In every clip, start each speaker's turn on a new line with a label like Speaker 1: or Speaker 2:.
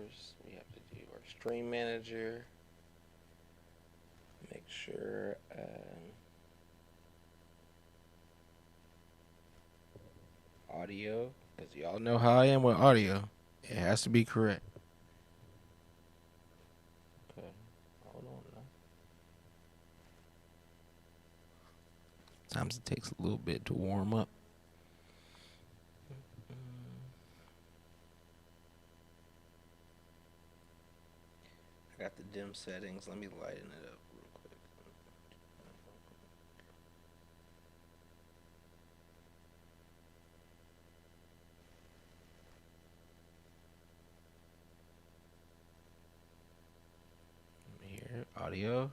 Speaker 1: course, we have to do our stream manager. Make sure audio, because y'all know how I am with audio. It has to be correct. Okay, hold on now. Sometimes it takes a little bit to warm up. I got the dim settings. Let me lighten it up real quick. Here, audio.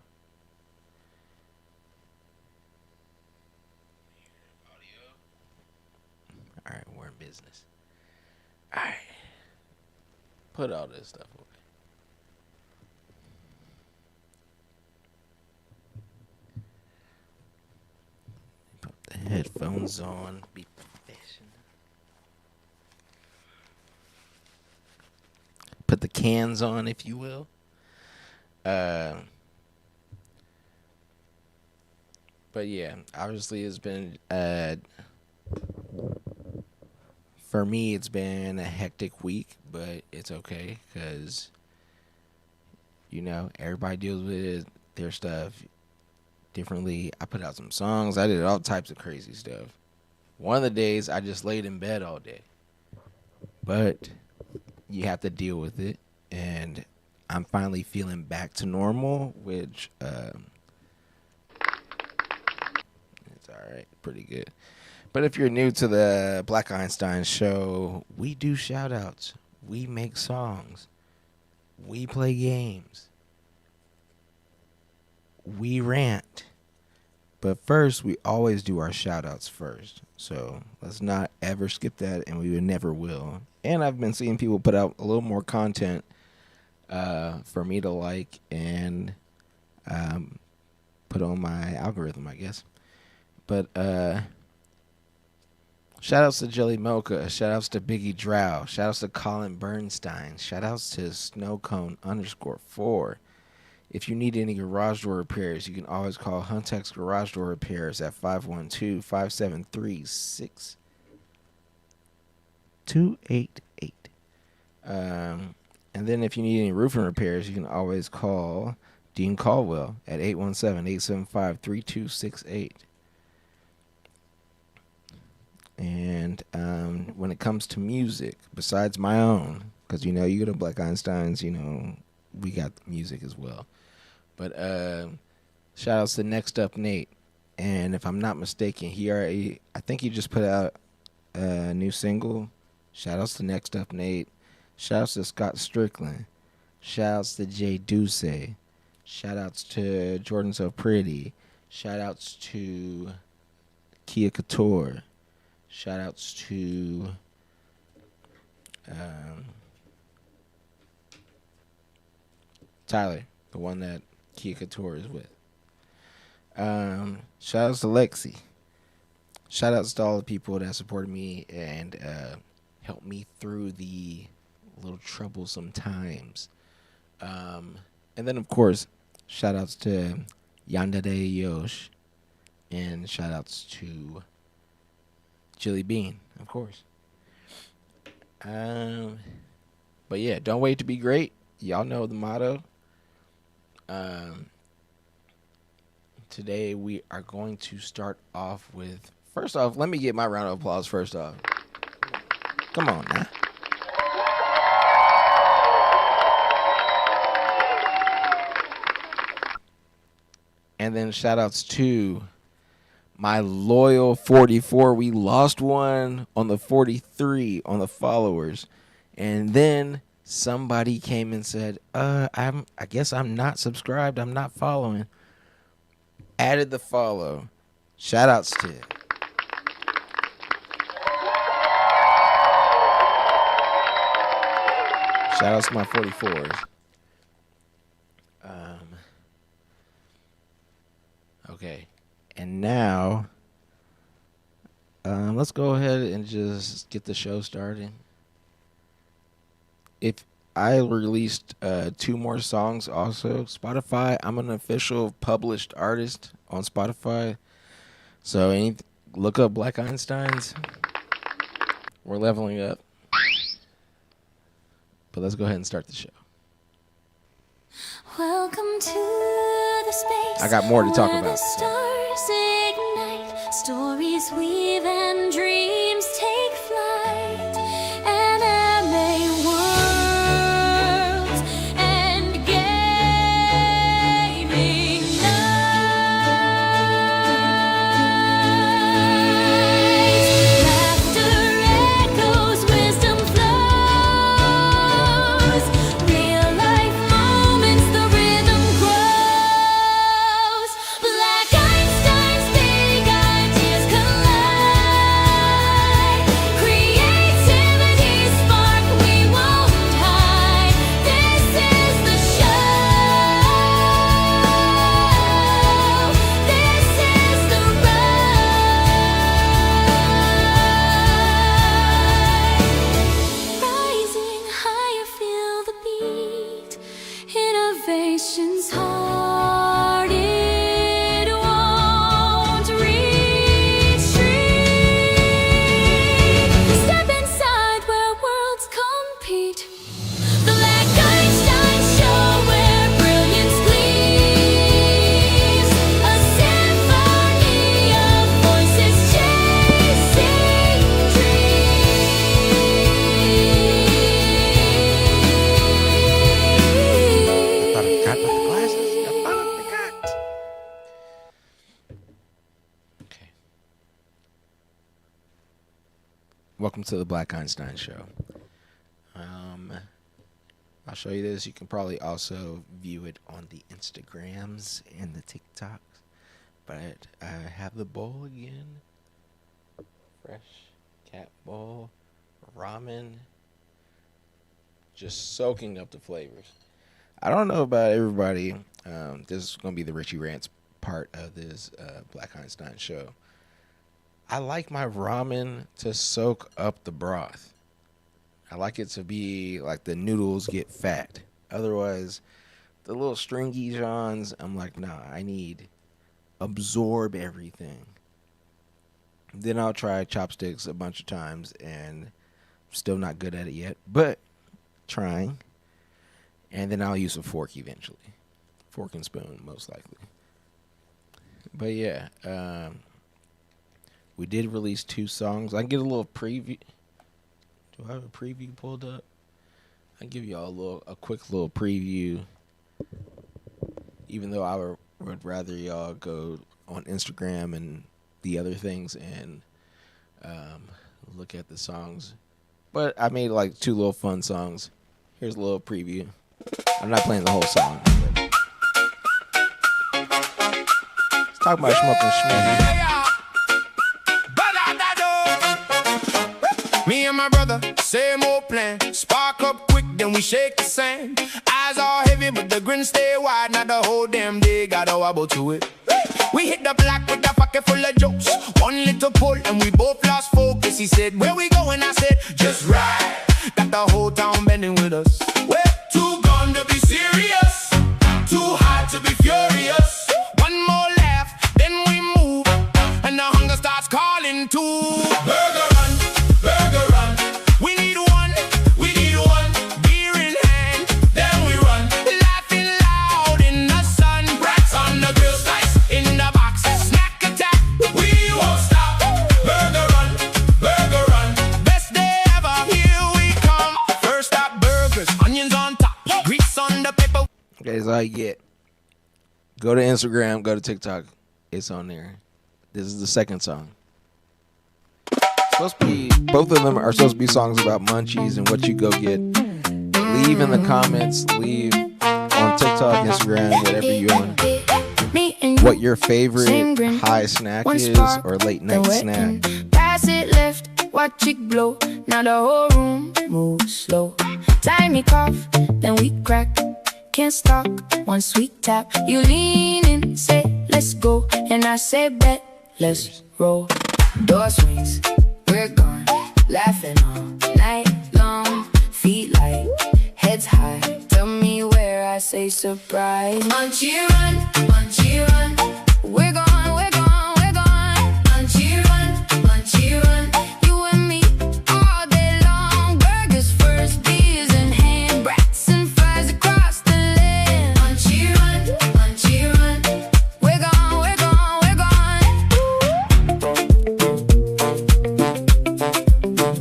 Speaker 1: All right, we're in business. All right, put all this stuff away. Put the headphones on. Be professional. Put the cans on, if you will. Uh, but yeah, obviously it's been for me it's been a hectic week, but it's okay because everybody deals with their stuff differently. I put out some songs. I did all types of crazy stuff. One of the days I just laid in bed all day, but you have to deal with it, and I'm finally feeling back to normal, which it's all right, pretty good. But if you're new to the Black Einstein show, we do shout outs. We make songs. We play games. We rant. But first, we always do our shout outs first. So let's not ever skip that, and we would never will. And I've been seeing people put out a little more content for me to like and put on my algorithm, I guess. But shout outs to Jelly Mocha. Shout outs to Biggie Drow. Shout outs to Colin Bernstein. Shout outs to Snowcone_4. If you need any garage door repairs, you can always call Huntex Garage Door Repairs at 512-573-6288. And then if you need any roofing repairs, you can always call Dean Caldwell at 817-875-3268. And when it comes to music, besides my own, because you go to Black Einstein's, we got music as well. But shout outs to Next Up Nate. And if I'm not mistaken, I think he just put out a new single. Shout outs to Next Up Nate. Shout outs to Scott Strickland. Shout outs to Jay Duce. Shout outs to Jordan So Pretty. Shout outs to Kia Couture. Shout outs to Tyler, the one that Kia Couture is with. Shout outs to Lexi. Shout outs to all the people that supported me and helped me through the little troublesome times. And then, of course, shout outs to Yandere Yosh. And shout outs to Chili Bean, of course. But yeah, don't wait to be great. Y'all know the motto. Today we are going to start off with, first off, let me get my round of applause first off. Come on now. And then shout outs to my loyal 44. We lost one on the 43 on the followers. And then somebody came and said, I guess I'm not subscribed. I'm not following. Added the follow. Shout outs to it. Shout outs to my 44s. Okay. And now, let's go ahead and just get the show started. If I released 2 more songs also. Spotify. I'm an official published artist on Spotify. So look up Black Einsteinz. We're leveling up. But let's go ahead and start the show.
Speaker 2: Welcome to the space.
Speaker 1: I got more to talk about.
Speaker 2: The stars ignite, stories weave and dreams take flight. Anime worlds and gaming nights. Laughter echoes, wisdom flows. Real life moments, the rhythm grows. Black Einstein's big ideas collide. Creativity spark, we won't hide. This is the show. This is the ride. Rising higher, feel the beat. Innovation's hard, it won't retreat. Step inside where worlds compete. Black Einstein Show, where brilliance gleams. A symphony of voices chasing dreams.
Speaker 1: Thought I forgot about the glasses. I thought I forgot. Okay. Welcome to the Black Einstein Show. I'll show you this. You can probably also view it on the Instagrams and the TikToks. But I have the bowl again. Fresh cat bowl. Ramen. Just soaking up the flavors. I don't know about everybody. This is going to be the Richie Rants part of this Black Einstein Show. I like my ramen to soak up the broth. I like it to be like the noodles get fat. Otherwise, the little stringy johns, I'm like, nah, I need absorb everything. Then I'll try chopsticks a bunch of times and still not good at it yet, but trying. And then I'll use a fork eventually. Fork and spoon, most likely. But yeah, we did release 2 songs. I can get a little preview. Do I have a preview pulled up? I'll give y'all a quick little preview. Even though I would rather y'all go on Instagram and the other things and look at the songs. But I made like 2 little fun songs. Here's a little preview. I'm not playing the whole song. Let's talk about smoking schmeck.
Speaker 3: Me and my brother, same old plan. Spark up quick, then we shake the sand. Eyes all heavy, but the grin stay wide. Not the whole damn day, gotta wobble to it. We hit the block with a pocket full of jokes. One little pull, and we both lost focus. He said, where we going? I said, just ride. Got the whole town bending with us. We're too gone to be serious, too hot to be furious. One more laugh, then we move, and the hunger starts calling too. Burger run, burger run. We need one, beer in hand, then we run. Laughing loud in the sun, rats on the grill, slice in the box. Snack attack, we won't stop. Burger run, best day ever. Here we come. First stop, burgers, onions on top, grease on the paper.
Speaker 1: Okay, that's all you get. Go to Instagram, go to TikTok. It's on there. This is the second song. Supposed to be, both of them are supposed to be songs about munchies and what you go get. Leave in the comments, leave on TikTok, Instagram, whatever you want. What your favorite high snack is or late night snack.
Speaker 2: Pass it left, watch it glow. Now the whole room moves slow. Tiny cough, then we crack. Can't stop once we tap. You lean in, say let's go, and I say bet, let's roll. Door swings, we're gone, laughing all night long. Feet light, heads I say surprise. Munchy run, munchy run. We're gone, we're gone, we're gone. Munchy run. You and me all day long. Burgers first, beers in hand. Brats and fries across the land. Munchy run. We're gone, we're gone, we're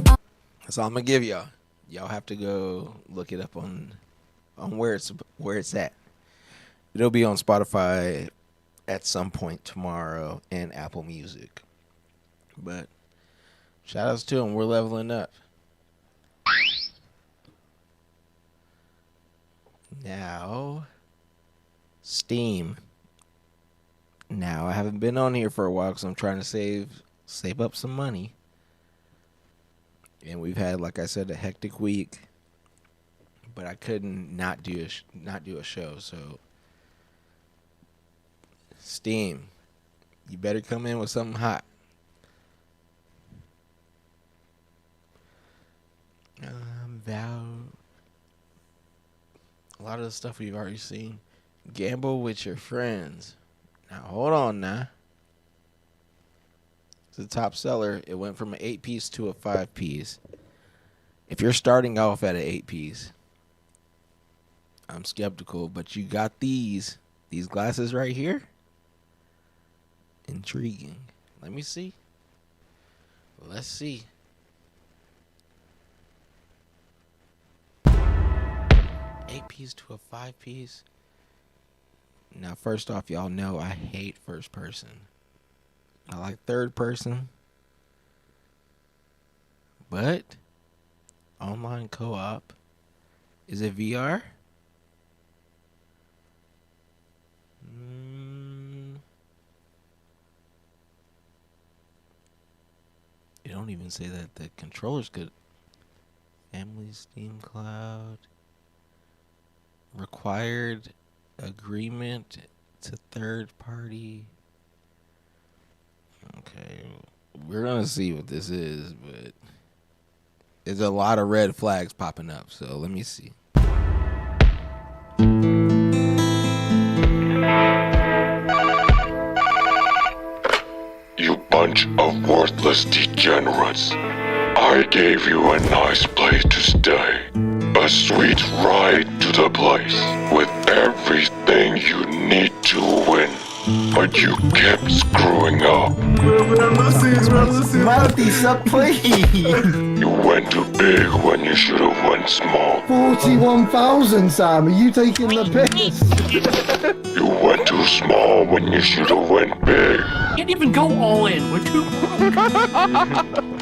Speaker 2: gone.
Speaker 1: That's all I'm gonna give y'all. Y'all have to go look it up on where it's at. It'll be on Spotify at some point tomorrow and Apple Music. But shout outs to them. We're leveling up. Now, Steam. Now, I haven't been on here for a while because I'm trying to save up some money. And we've had, like I said, a hectic week. But I couldn't not do a show. So, Steam, you better come in with something hot. A lot of the stuff we've already seen. Gamble with your friends. Now, hold on now. It's a top seller. It went from an 8-piece to a 5-piece. If you're starting off at an 8-piece, I'm skeptical, but you got these glasses right here. Intriguing. Let me see. Let's see. Eight-piece to a 5-piece. Now, first off, y'all know I hate first person. I like third person. But online co-op. Is it VR? It don't even say that the controller's good. Family Steam Cloud. Required agreement to third party. Okay, we're gonna see what this is, but there's a lot of red flags popping up, so let me see.
Speaker 4: You bunch of worthless degenerates. I gave you a nice place to stay. A sweet ride to the place with everything you need to win. But you kept screwing up. You went too big when you should have went small.
Speaker 5: 41,000, Sam. Are you taking the piss?
Speaker 4: You went too small when you should have went big.
Speaker 6: Can't even go all in. We're too broke.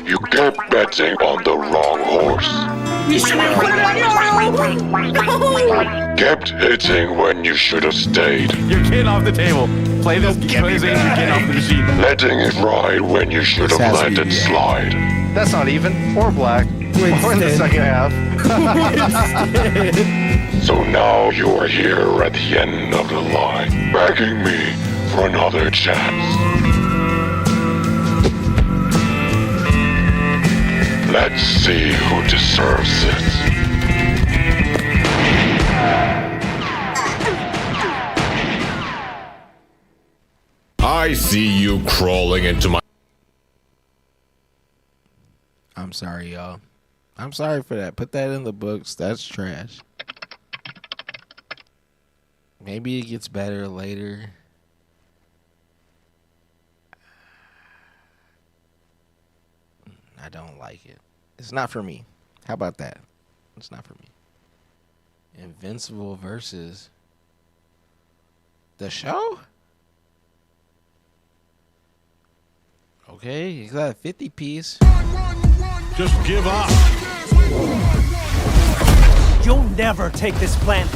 Speaker 4: You kept betting on the wrong horse. Kept hitting when you should have stayed.
Speaker 7: You're getting off the table. Play this game, you're getting off the machine.
Speaker 4: Letting it ride when you should have let it slide.
Speaker 7: That's not even. Or black. Or in the second half.
Speaker 4: So now you are here at the end of the line, begging me for another chance. Let's see who deserves it.
Speaker 8: I see you crawling into my...
Speaker 1: I'm sorry, y'all. I'm sorry for that. Put that in the books. That's trash. Maybe it gets better later. I don't like it. It's not for me. How about that? It's not for me. Invincible versus the show? Okay, you got a 50-piece.
Speaker 8: Just give up.
Speaker 6: You'll never take this plant.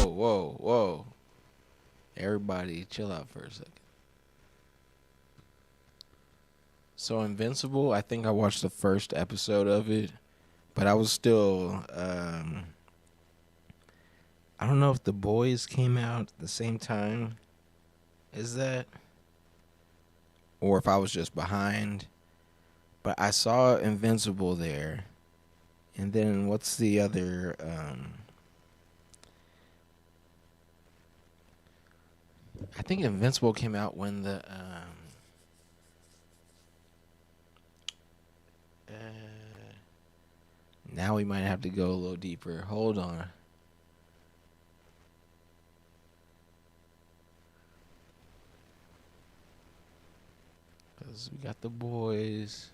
Speaker 1: Whoa. Everybody chill out for a second. So Invincible, I think I watched the first episode of it, but I was still, I don't know if The Boys came out at the same time as that, or if I was just behind, but I saw Invincible there, And then what's the other? I think Invincible came out when the now we might have to go a little deeper. Hold on. Because we got The Boys.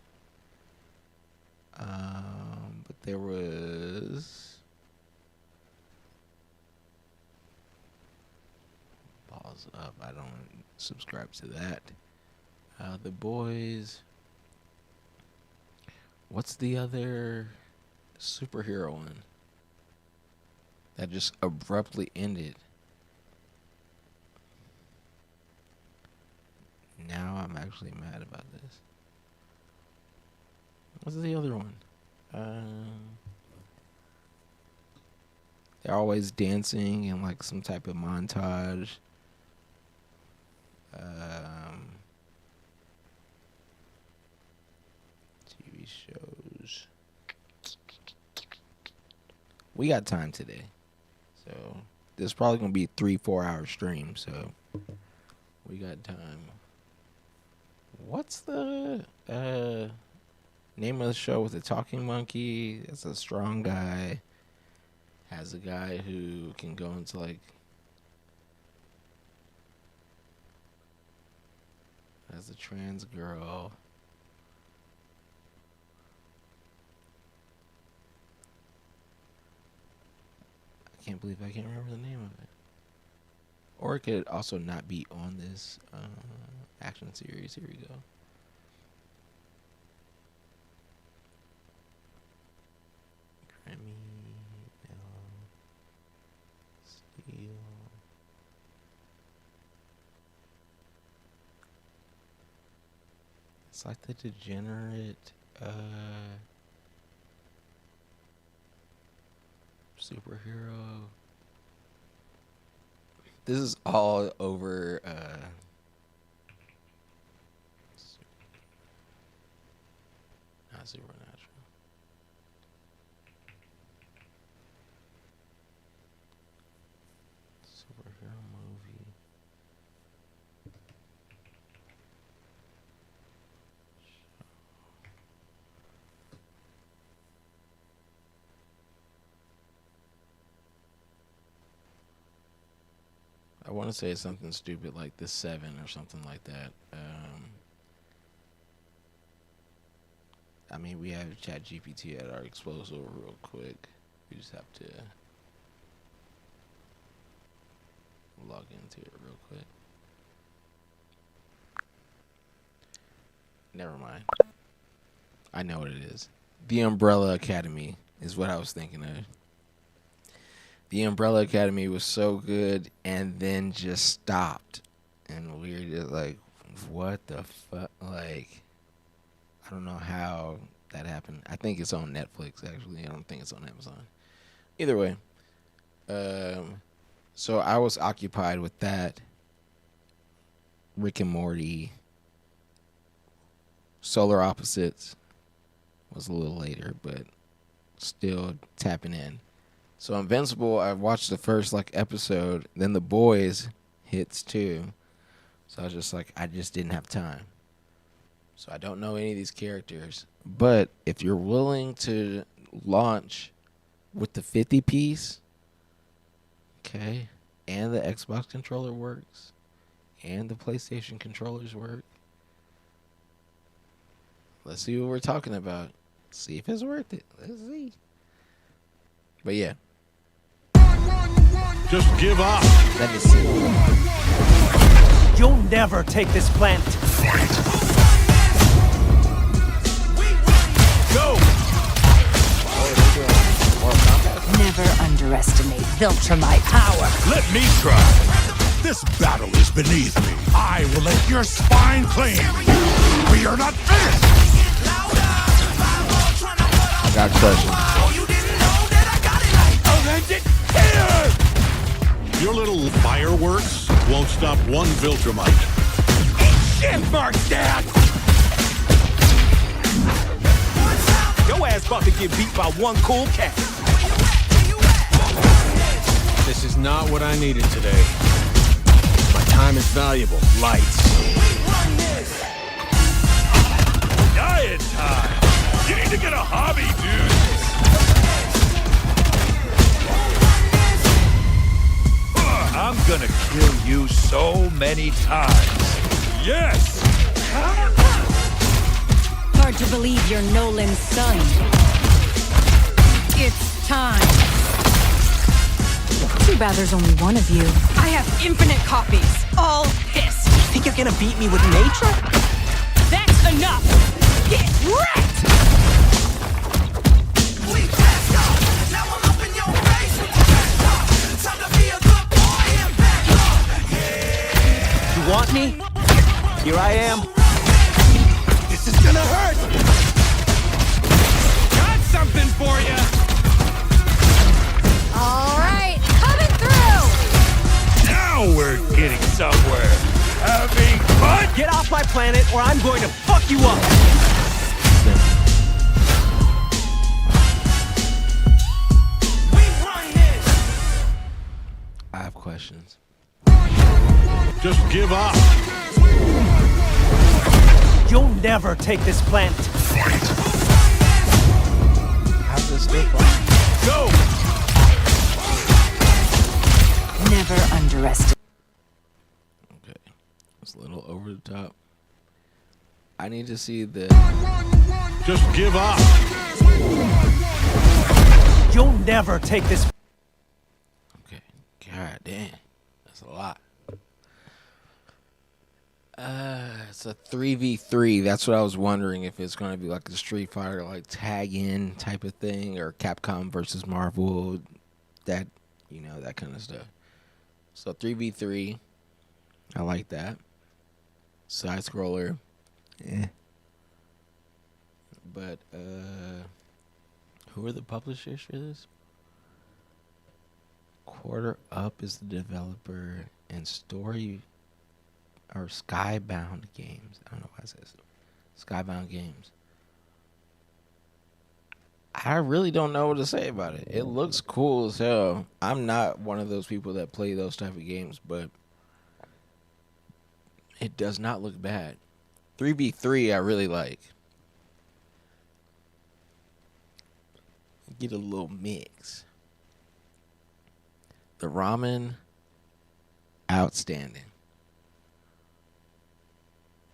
Speaker 1: But there was... Balls Up. I don't subscribe to that. The Boys. What's the other superhero one that just abruptly ended? Now I'm actually mad about this. What's the other one? They're always dancing in like some type of montage. TV shows. We got time today, so this is probably gonna be a 3-4 hour stream. So we got time. What's the name of the show with the talking monkey? It's a strong guy. Has a guy who can go into like as a trans girl. I can't believe I can't remember the name of it. Or it could also not be on this action series. Here we go. Grammy, Steel. It's like the degenerate superhero. This is all over not Supernatural. Superhero movie. I want to say something stupid like The Seven or something like that. I mean, we have ChatGPT at our disposal real quick. We just have to log into it real quick. Never mind. I know what it is. The Umbrella Academy is what I was thinking of. The Umbrella Academy was so good and then just stopped. And we were just like, what the fuck? Like, I don't know how that happened. I think it's on Netflix, actually. I don't think it's on Amazon. Either way. So I was occupied with that. Rick and Morty. Solar Opposites was a little later, but still tapping in. So Invincible, I watched the first episode. Then The Boys hits too. So I was just like, I just didn't have time. So I don't know any of these characters. But if you're willing to launch with the 50 piece, okay, and the Xbox controller works, and the PlayStation controllers work, let's see what we're talking about. See if it's worth it. Let's see. But yeah.
Speaker 8: Just give up.
Speaker 1: Let me see.
Speaker 6: You'll never take this planet.
Speaker 8: Go!
Speaker 9: Never underestimate Viltrumite power.
Speaker 8: Let me try. This battle is beneath me. I will let your spine cling. We are not finished.
Speaker 1: I got questions.
Speaker 8: Your little fireworks won't stop one Viltrumite.
Speaker 6: Eat shit, Mark, Dad!
Speaker 8: Your ass about to get beat by one cool cat. This is not what I needed today. My time is valuable. Lights. Diet time. You need to get a hobby, dude. I'm gonna kill you so many times. Yes!
Speaker 9: Hard to believe you're Nolan's son. It's time. Too bad there's only one of you. I have infinite copies, all pissed.
Speaker 6: You think you're gonna beat me with nature?
Speaker 9: That's enough! Get wrecked!
Speaker 6: You want me? Here I am.
Speaker 8: This is gonna hurt! Got something for you!
Speaker 9: All right, coming through!
Speaker 8: Now we're getting somewhere. Having fun!
Speaker 6: Get off my planet or I'm going to fuck you up!
Speaker 1: I have questions.
Speaker 8: Just give up.
Speaker 6: You'll never take this planet.
Speaker 1: How's this still fun?
Speaker 8: Go!
Speaker 9: Never underestimate.
Speaker 1: Okay. It's a little over the top. I need to see the...
Speaker 8: Just give up.
Speaker 6: You'll never take this.
Speaker 1: Okay. God damn. That's a lot. It's a 3v3. That's what I was wondering, if it's going to be like a Street Fighter, like tag in type of thing, or Capcom versus Marvel, that, you know, that kind of stuff. So 3v3. I like that. Side scroller. Eh. But, who are the publishers for this? Quarter Up is the developer, and Story or Skybound Games. I don't know why I said so. Skybound Games. I really don't know what to say about it. It looks cool as hell. I'm not one of those people that play those type of games, but it does not look bad. 3v3 I really like. Get a little mix. The ramen, outstanding.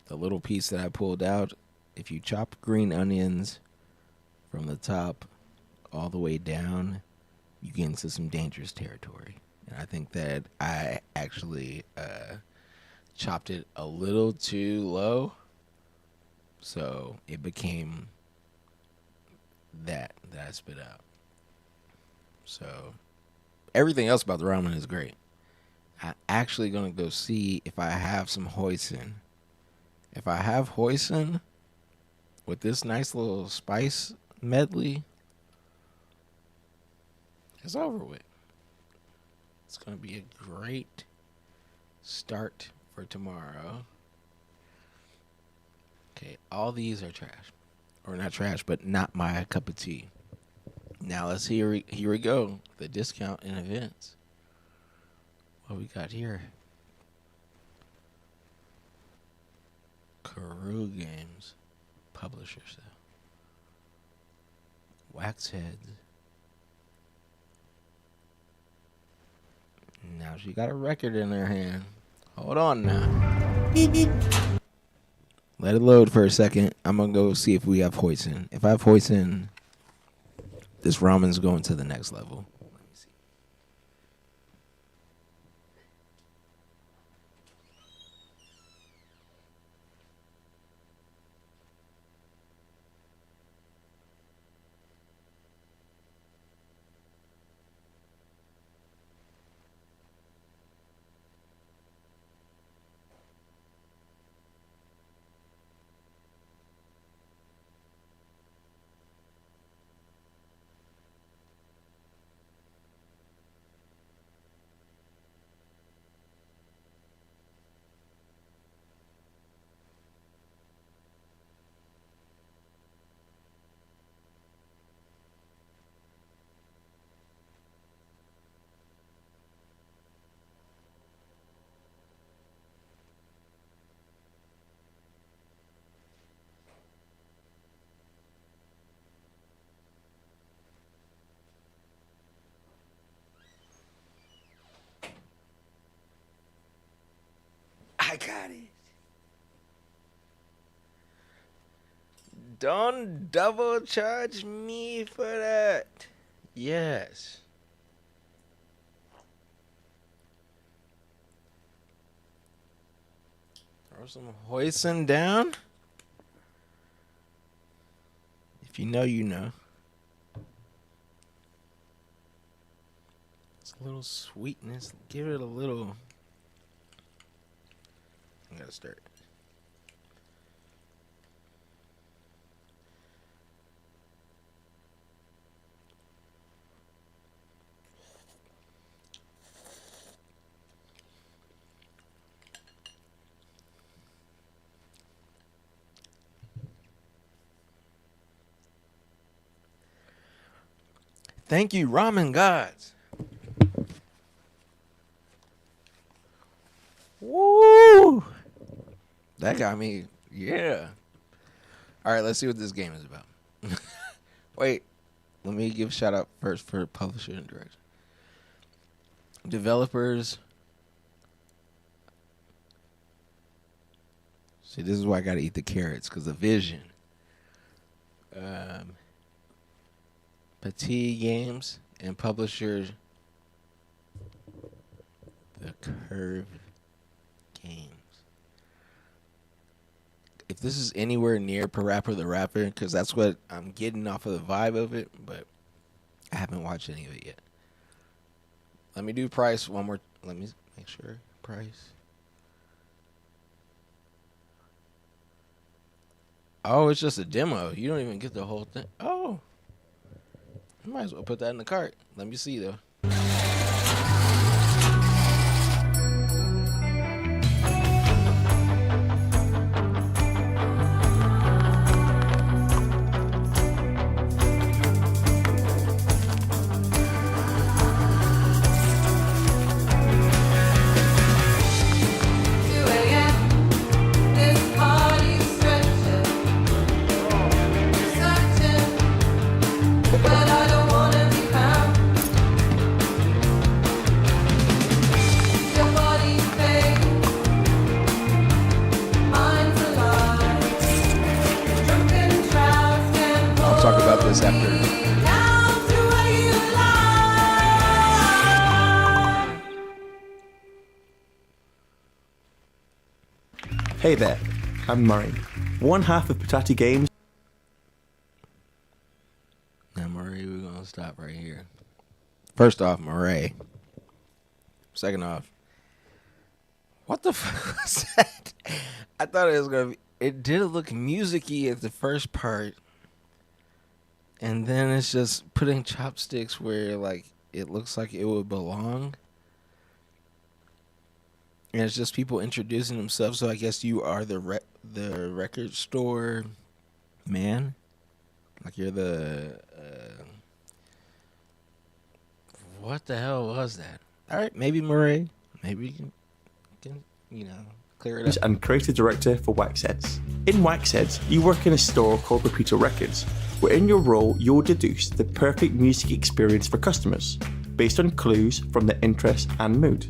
Speaker 1: The little piece that I pulled out, if you chop green onions from the top all the way down, you get into some dangerous territory. And I think that I actually chopped it a little too low, so it became that I spit out. So everything else about the ramen is great. I'm actually gonna go see if I have some hoisin. If I have hoisin with this nice little spice medley, it's over with. It's gonna be a great start for tomorrow. Okay, all these are trash. Or not trash, but not my cup of tea. Now let's here we go. The discount and events. What we got here? Karoo Games, publisher sale. Wax Heads. Now she got a record in her hand. Hold on now. Let it load for a second. I'm gonna go see if we have hoisin. If I have hoisin, this ramen's going to the next level. Let me see. got it. Don't double charge me for that. Yes. Throw some hoisin down. If you know, you know. It's a little sweetness. Give it a little. I gotta start. Thank you, ramen gods. Woo! That got me, yeah. All right, let's see what this game is about. Wait, let me give a shout out first for publisher and director. Developers. See, this is why I gotta eat the carrots, because the vision. Petit Games and publisher The Curve Games. If this is anywhere near Parappa the Rapper, because that's what I'm getting off of the vibe of it, but I haven't watched any of it yet. Let me do price one more. Let me make sure. Price. Oh, it's just a demo. You don't even get the whole thing. Oh. I might as well put that in the cart. Let me see, though.
Speaker 10: Hey there, I'm Murray, one half of Patati Games.
Speaker 1: Now, Murray, we're going to stop right here. First off, Murray. Second off, what the fuck was that? I thought it was going to be, it did look music-y at the first part. And then it's just putting chopsticks where, like, it looks like it would belong. And it's just people introducing themselves. So I guess you are the record store man. Like you're the what the hell was that? All right, maybe Murray. Maybe you can clear it up.
Speaker 10: And creative director for Waxheads. In Waxheads, you work in a store called Repeater Records, where in your role you'll deduce the perfect music experience for customers based on clues from their interest and mood.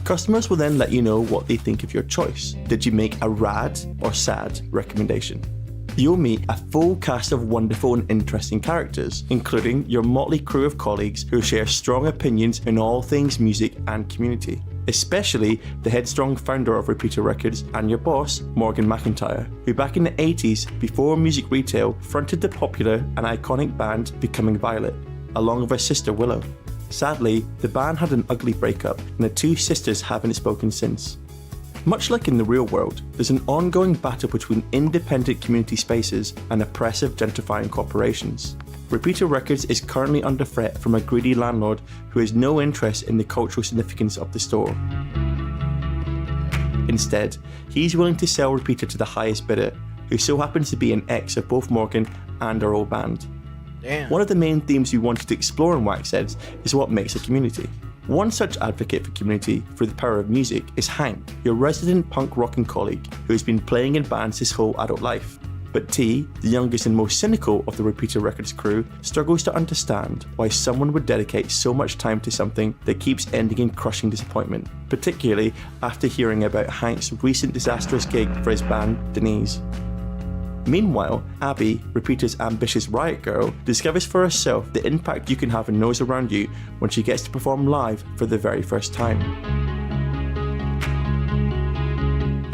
Speaker 10: Customers will then let you know what they think of your choice. Did you make a rad or sad recommendation? You'll meet a full cast of wonderful and interesting characters, including your motley crew of colleagues who share strong opinions in all things music and community, especially the headstrong founder of Repeater Records and your boss, Morgan McIntyre, who back in the 80s, before music retail, fronted the popular and iconic band Becoming Violet, along with her sister Willow. Sadly, the band had an ugly breakup, and the two sisters haven't spoken since. Much like in the real world, there's an ongoing battle between independent community spaces and oppressive gentrifying corporations. Repeater Records is currently under threat from a greedy landlord who has no interest in the cultural significance of the store. Instead, he's willing to sell Repeater to the highest bidder, who so happens to be an ex of both Morgan and our old band.
Speaker 1: Damn.
Speaker 10: One of the main themes we wanted to explore in Waxheads is what makes a community. One such advocate for community through the power of music is Hank, your resident punk rocking colleague who has been playing in bands his whole adult life. But T, the youngest and most cynical of the Repeater Records crew, struggles to understand why someone would dedicate so much time to something that keeps ending in crushing disappointment, particularly after hearing about Hank's recent disastrous gig for his band, Denise. Meanwhile, Abby, Repeater's ambitious riot girl, discovers for herself the impact you can have on those around you when she gets to perform live for the very first time.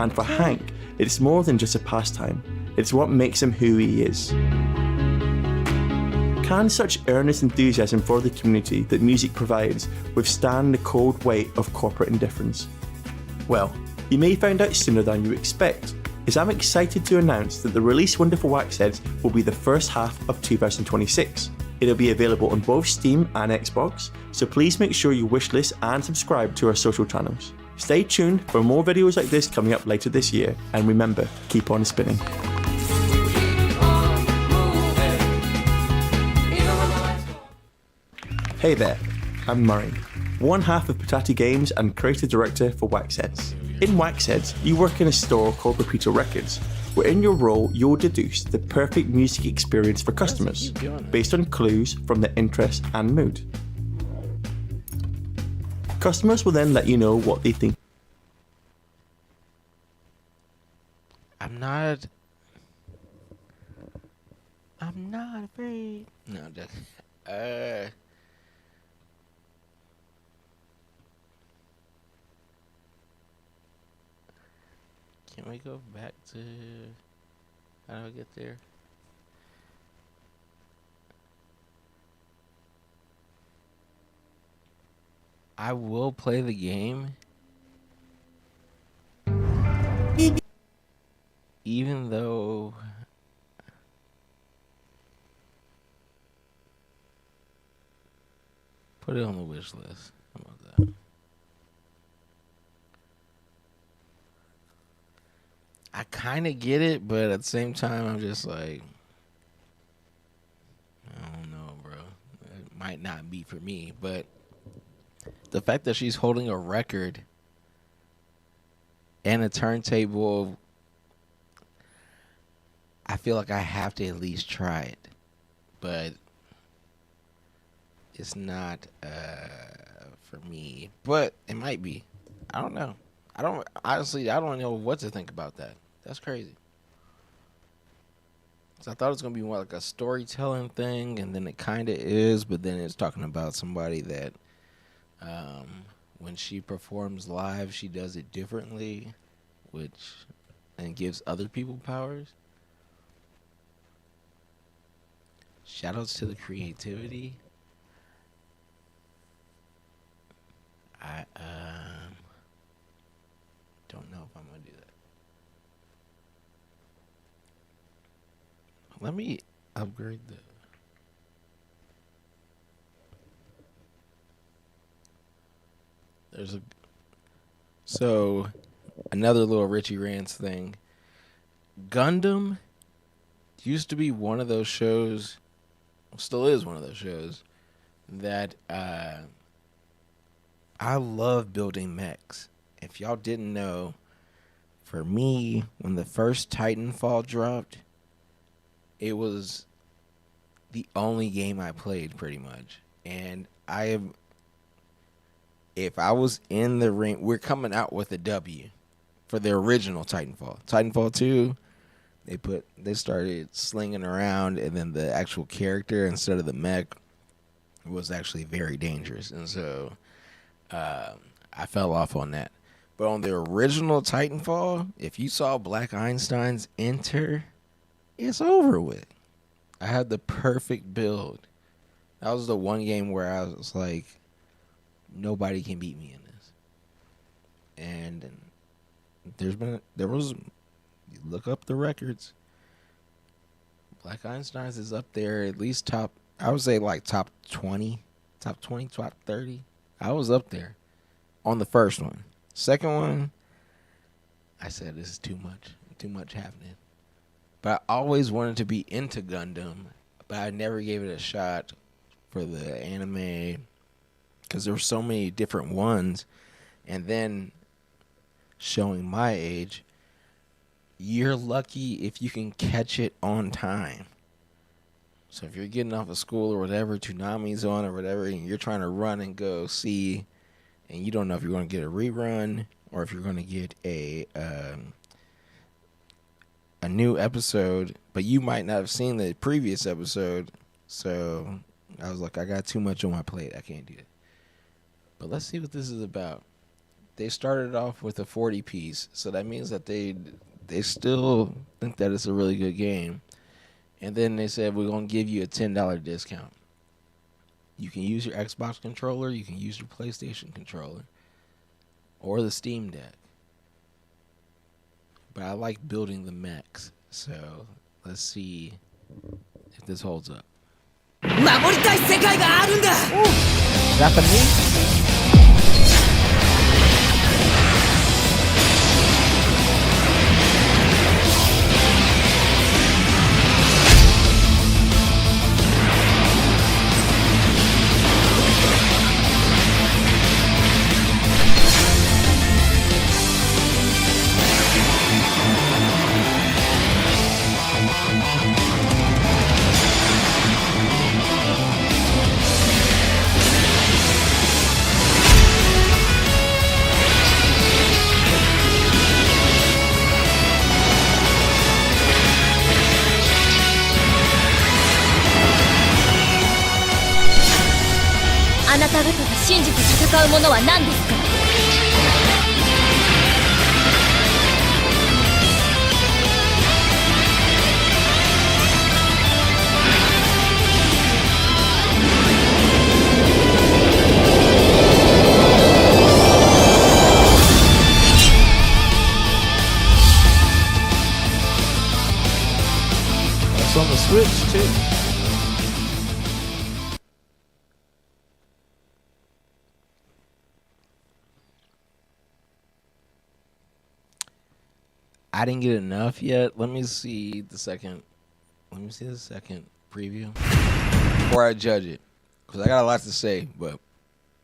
Speaker 10: And for Hank, it's more than just a pastime. It's what makes him who he is. Can such earnest enthusiasm for the community that music provides withstand the cold weight of corporate indifference? Well, you may find out sooner than you expect, as I'm excited to announce that the release window for Waxheads will be the first half of 2026. It'll be available on both Steam and Xbox, so please make sure you wishlist and subscribe to our social channels. Stay tuned for more videos like this coming up later this year, and remember, keep on spinning. Hey there, I'm Murray, one half of Patati Games and creative director for Waxheads. In Waxheads, you work in a store called Repeater Records, where in your role you'll deduce the perfect music experience for customers, based on clues from their interest and mood. Customers will then let you know what they think.
Speaker 1: I'm not afraid. No, I'm joking. Can we go back to how do I get there? I will play the game, even though put it on the wish list. How about that? I kind of get it, but at the same time, I'm just like, I don't know, bro. It might not be for me, but the fact that she's holding a record and a turntable, I feel like I have to at least try it, but it's not for me. But it might be. I don't know. I don't know what to think about that. That's crazy. So I thought it was gonna be more like a storytelling thing, and then it kind of is, but then it's talking about somebody that, when she performs live, she does it differently, and gives other people powers. Shoutouts to the creativity. I don't know if I'm gonna do that. Let me upgrade the. So another little Richie Rance thing. Gundam used to be one of those shows, still is one of those shows, that I love building mechs. If y'all didn't know, for me, when the first Titanfall dropped, it was the only game I played pretty much. And if I was in the ring, we're coming out with a W for the original Titanfall. Titanfall 2, they started slinging around, and then the actual character instead of the mech was actually very dangerous. And so I fell off on that. But on the original Titanfall, if you saw Black Einstein's enter, it's over with. I had the perfect build. That was the one game where I was like, nobody can beat me in this. And there was, you look up the records, Black Einstein's is up there at least top, I would say like top 20, top 30. I was up there on the first one. Second one, I said, this is too much happening. But I always wanted to be into Gundam, but I never gave it a shot for the anime because there were so many different ones. And then, showing my age, you're lucky if you can catch it on time. So if you're getting off of school or whatever, Toonami's on or whatever, and you're trying to run and go see, and you don't know if you're going to get a rerun or if you're going to get a new episode, but you might not have seen the previous episode. So I was like, I got too much on my plate. I can't do it. But let's see what this is about. They started off with a 40 piece, so that means that they still think that it's a really good game. And then they said, we're going to give you a $10 discount. You can use your Xbox controller, you can use your PlayStation controller, or the Steam Deck. But I like building the mechs, so let's see if this holds up. Japanese?
Speaker 11: あなた方が信じて戦うものは何ですか？It's
Speaker 1: on the Switch too. I didn't get enough yet. Let me see the second preview before I judge it, because I got a lot to say. But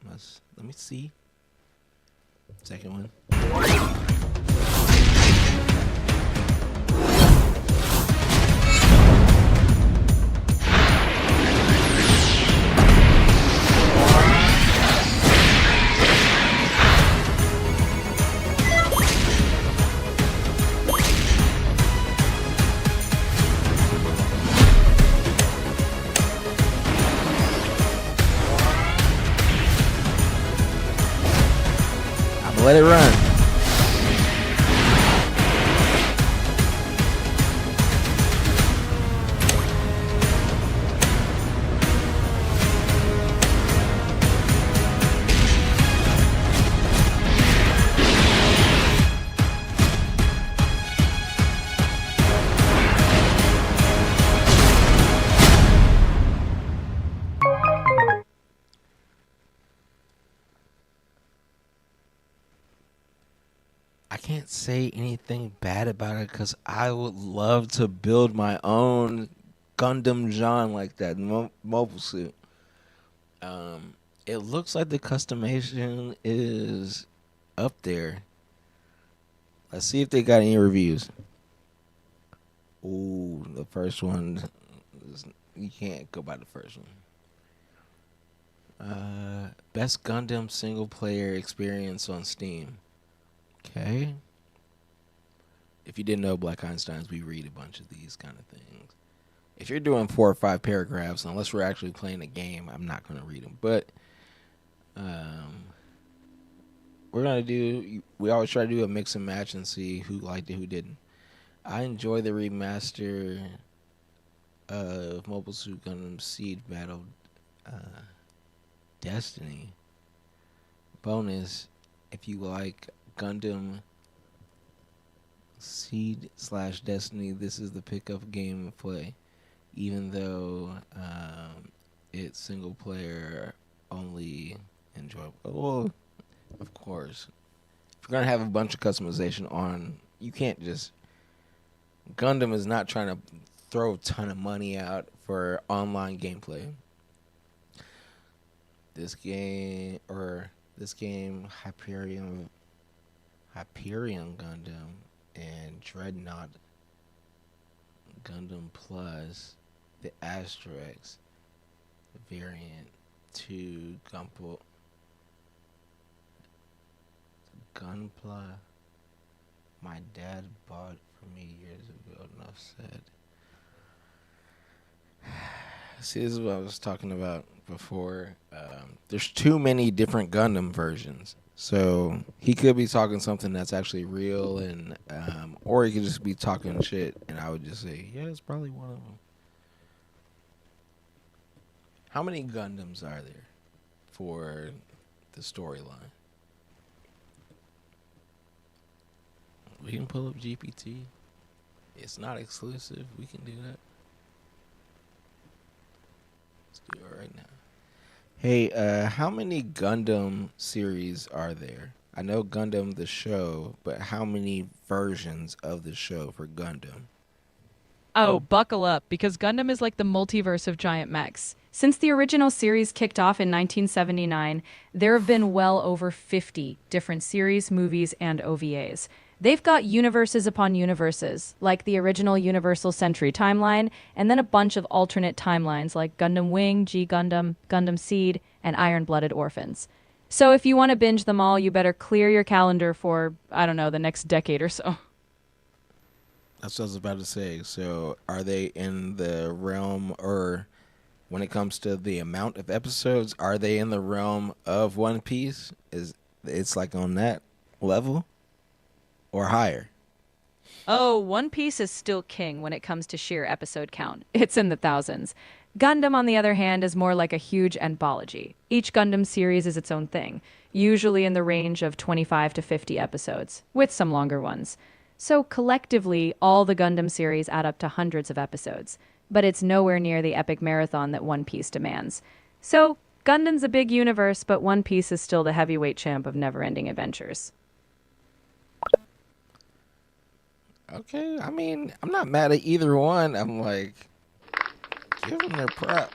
Speaker 1: let me see. Second one. Let it run. I can't say anything bad about it because I would love to build my own Gundam Jean like that mobile suit. It looks like the customization is up there. Let's see if they got any reviews. Ooh, the first one, you can't go by the first one. Best Gundam single player experience on Steam. Okay. If you didn't know Black Einsteinz, we read a bunch of these kind of things. If you're doing 4 or 5 paragraphs, unless we're actually playing a game, I'm not going to read them. But we're going to do, we always try to do a mix and match and see who liked it, who didn't. I enjoy the remaster of Mobile Suit Gundam Seed Battle Destiny. Bonus, if you like Gundam Seed/Destiny, this is the pickup game to play, even though it's single player only enjoyable. Well, of course, if you're gonna have a bunch of customization on, you can't just. Gundam is not trying to throw a ton of money out for online gameplay. This game, Hyperion Gundam, and Dreadnought Gundam Plus, the Asterix variant to Gunpla. My dad bought for me years ago. Enough said. See, this is what I was talking about before. There's too many different Gundam versions. So he could be talking something that's actually real, and or he could just be talking shit, and I would just say, yeah, it's probably one of them. How many Gundams are there for the storyline? We can pull up GPT. It's not exclusive. We can do that. Let's do it right now. Hey, how many Gundam series are there? I know Gundam the show, but how many versions of the show for Gundam?
Speaker 12: Oh, buckle up, because Gundam is like the multiverse of giant mechs. Since the original series kicked off in 1979, there have been well over 50 different series, movies, and OVAs. They've got universes upon universes, like the original Universal Century timeline, and then a bunch of alternate timelines like Gundam Wing, G Gundam, Gundam Seed, and Iron-Blooded Orphans. So if you want to binge them all, you better clear your calendar for, I don't know, the next decade or so.
Speaker 1: That's what I was about to say. So are they in the realm, or when it comes to the amount of episodes, are they in the realm of One Piece? It's like on that level? Or higher?
Speaker 12: Oh, One Piece is still king when it comes to sheer episode count. It's in the thousands. Gundam, on the other hand, is more like a huge anthology. Each Gundam series is its own thing, usually in the range of 25 to 50 episodes, with some longer ones. So collectively, all the Gundam series add up to hundreds of episodes, but it's nowhere near the epic marathon that One Piece demands. So Gundam's a big universe, but One Piece is still the heavyweight champ of never-ending adventures.
Speaker 1: Okay, I mean, I'm not mad at either one. I'm like, give them their props.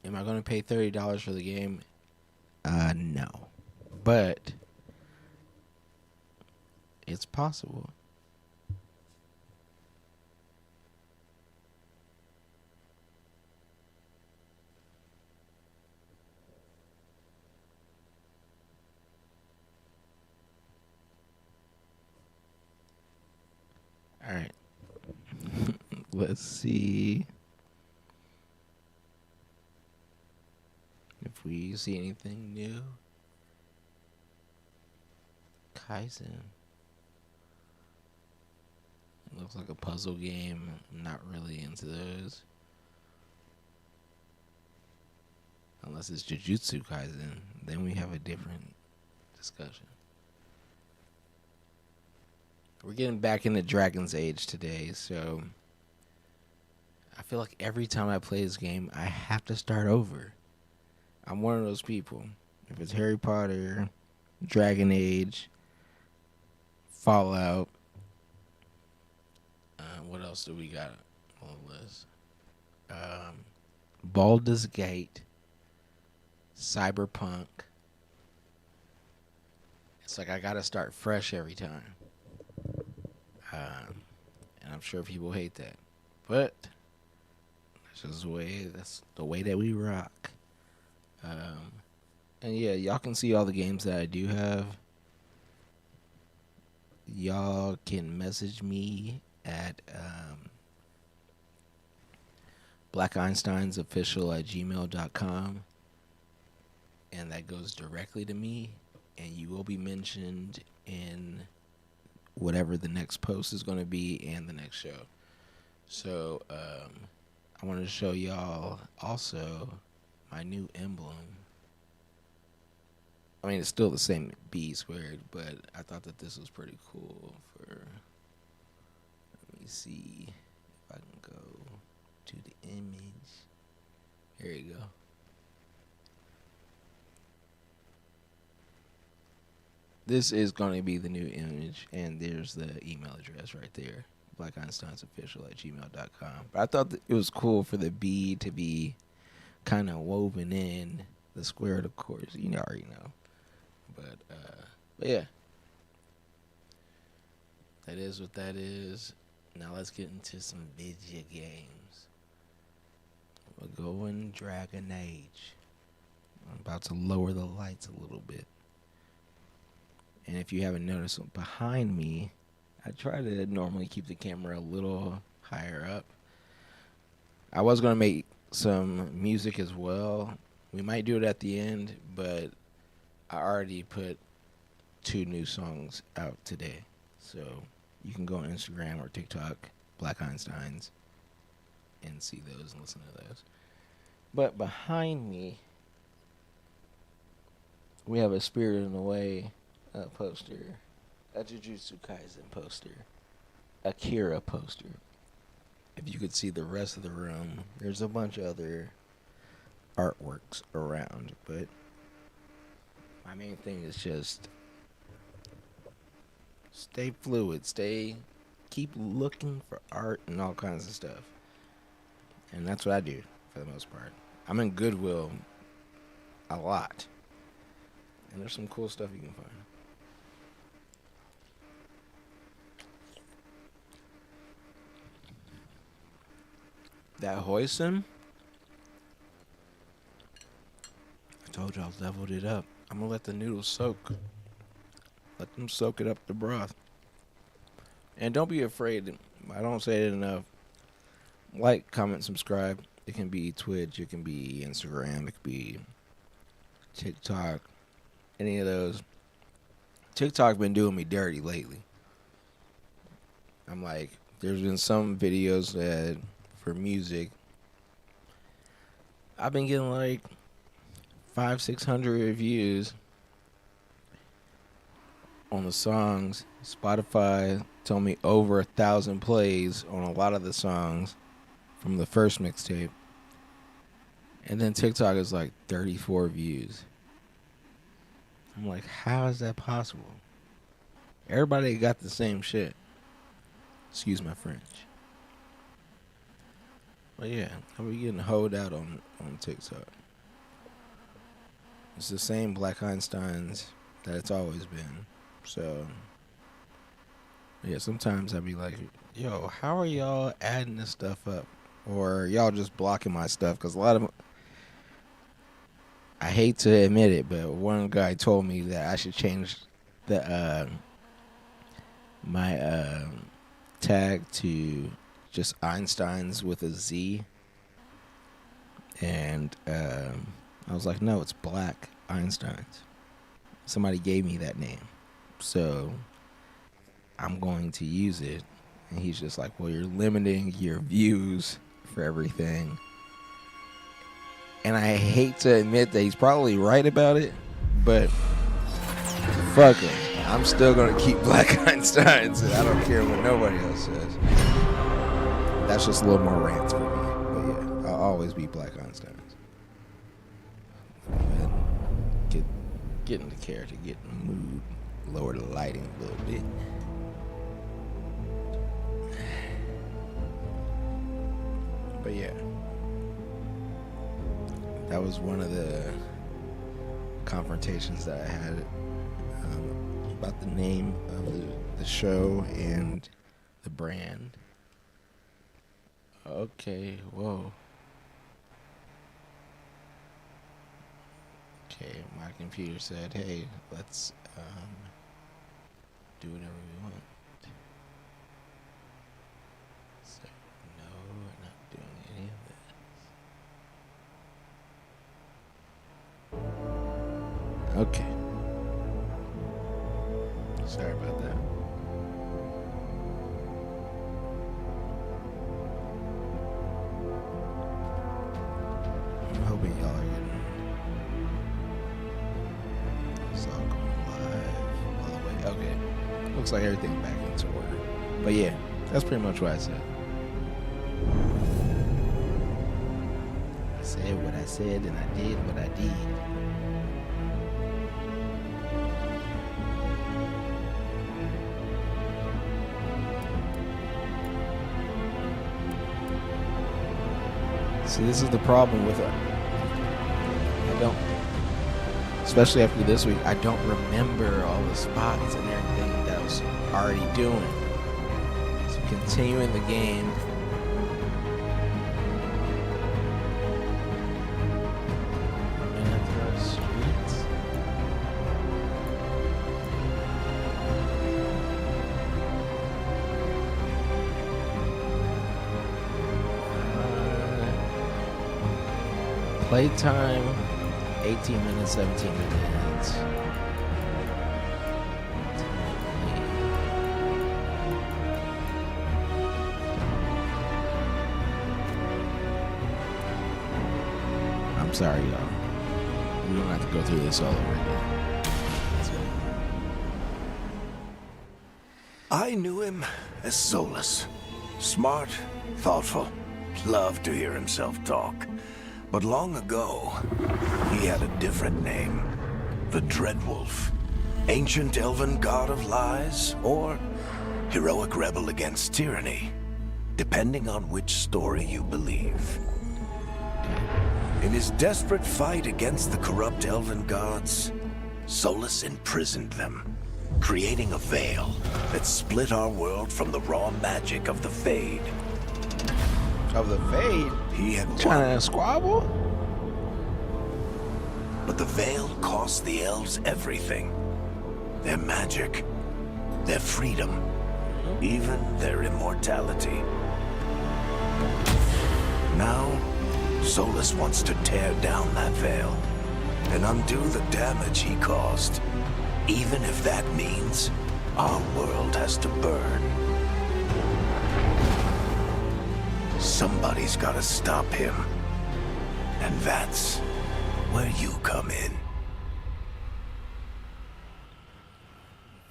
Speaker 1: Am I going to pay $30 for the game? No. But it's possible. All right. Let's see if we see anything new. Kaizen. It looks like a puzzle game. I'm not really into those. Unless it's Jujutsu Kaisen. Then we have a different discussion. We're getting back into Dragon's Age today, so I feel like every time I play this game, I have to start over. I'm one of those people. If it's Harry Potter, Dragon Age, Fallout, what else do we got on the list? Baldur's Gate, Cyberpunk. It's like I gotta start fresh every time. And I'm sure people hate that, but that's the way that we rock. And yeah, y'all can see all the games that I do have. Y'all can message me at blackeinsteinsofficial@gmail.com, and that goes directly to me, and you will be mentioned in whatever the next post is going to be and the next show. So I want to show y'all also my new emblem. I mean, it's still the same B squared, but I thought that this was pretty cool. Let me see if I can go to the image. Here you go. This is going to be the new image, and there's the email address right there, blackeinsteinsofficial@gmail.com. But I thought that it was cool for the B to be kind of woven in the square of the chords. You already know. But yeah. That is what that is. Now let's get into some video games. We're going Dragon Age. I'm about to lower the lights a little bit. And if you haven't noticed, behind me, I try to normally keep the camera a little higher up. I was going to make some music as well. We might do it at the end, but I already put 2 new songs out today. So you can go on Instagram or TikTok, Black Einsteinz, and see those and listen to those. But behind me, we have a Spirited Away poster, a Jujutsu Kaisen poster, a Kira poster. If you could see the rest of the room, there's a bunch of other artworks around, but my main thing is just stay fluid, keep looking for art and all kinds of stuff. And that's what I do for the most part. I'm in Goodwill a lot. And there's some cool stuff you can find. That hoisin, I told you I leveled it up. I'm gonna let the noodles soak. Let them soak it up the broth. And don't be afraid. I don't say it enough. Like, comment, subscribe. It can be Twitch. It can be Instagram. It could be TikTok. Any of those. TikTok been doing me dirty lately. I'm like, there's been some videos that for music, I've been getting like 500-600 reviews on the songs. Spotify told me over 1,000 plays on a lot of the songs from the first mixtape, and then TikTok is like 34 views. I'm like, how is that possible? Everybody got the same shit. Excuse my French. But yeah, I'll be getting hoed out on TikTok. It's the same Black Einsteinz that it's always been. So yeah, sometimes I'd be like, yo, how are y'all adding this stuff up? Or y'all just blocking my stuff? Because a lot of, I hate to admit it, but one guy told me that I should change the my tag to just Einsteinz with a Z. And I was like, no, it's Black Einsteinz. Somebody gave me that name, so I'm going to use it. And he's just like, well, you're limiting your views for everything. And I hate to admit that he's probably right about it, but fuck him. I'm still going to keep Black Einsteinz, and I don't care what nobody else says. That's just a little more rants for me. But yeah, I'll always be Black Einsteinz. Get in the character, get in the mood, lower the lighting a little bit. But yeah, that was one of the confrontations that I had about the name of the show and the brand. Okay, whoa. Okay, my computer said, hey, let's do whatever we want. So, no, we're not doing any of this. Okay. Sorry about that. I'm hoping y'all are getting this all going live all the way. Okay. Looks like everything back into order. But yeah, that's pretty much what I said. I said what I said and I did what I did. See, this is the problem with especially after this week, I don't remember all the spots and everything that I was already doing. So continuing the game. Playtime, 18 minutes, 17 minutes. I'm sorry, y'all. We don't have to go through this all over again.
Speaker 8: I knew him as Solus. Smart, thoughtful, loved to hear himself talk. But long ago, he had a different name. The Dreadwolf. Ancient elven god of lies, or heroic rebel against tyranny, depending on which story you believe. In his desperate fight against the corrupt elven gods, Solus imprisoned them, creating a veil that split our world from the raw magic of the Fade.
Speaker 1: Of the Fade?
Speaker 8: He had
Speaker 1: trying to squabble?
Speaker 8: But the veil cost the elves everything. Their magic, their freedom, even their immortality. Now, Solus wants to tear down that veil and undo the damage he caused, even if that means our world has to burn. Somebody's gotta stop him. And that's where you come in.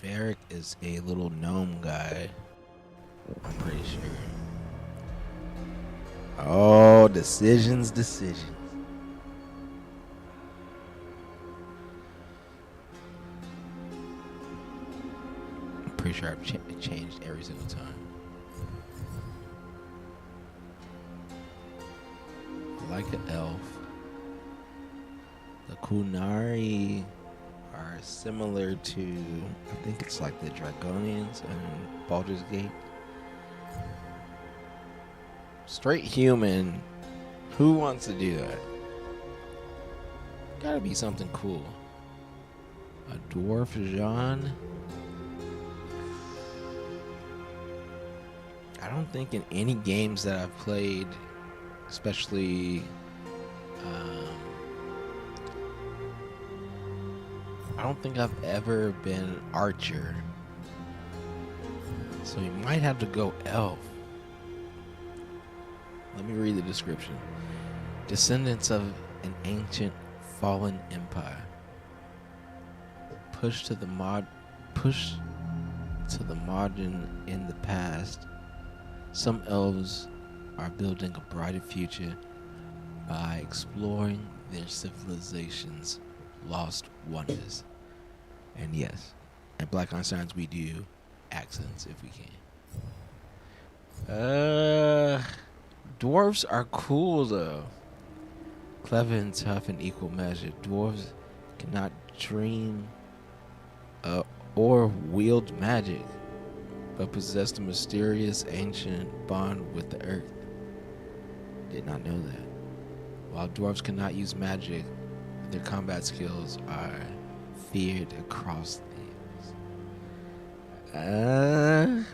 Speaker 1: Varric is a little gnome guy. I'm pretty sure. Oh, decisions. I'm pretty sure I've changed every single time. Like an elf. The Kunari are similar to, I think it's like the Dragonians and Baldur's Gate. Straight human. Who wants to do that? Gotta be something cool. A dwarf Jean? I don't think in any games that I've played, especially I don't think I've ever been archer, so you might have to go elf. Let me read the description. Descendants of an ancient fallen empire, pushed to the modern in the past. Some elves are building a brighter future by exploring their civilization's lost wonders. And yes, at Black Einsteinz we do accents if we can. Dwarves are cool though. Clever and tough in equal measure. Dwarves cannot dream or wield magic, but possess a mysterious ancient bond with the earth. Did not know that. While dwarves cannot use magic, their combat skills are feared across the years.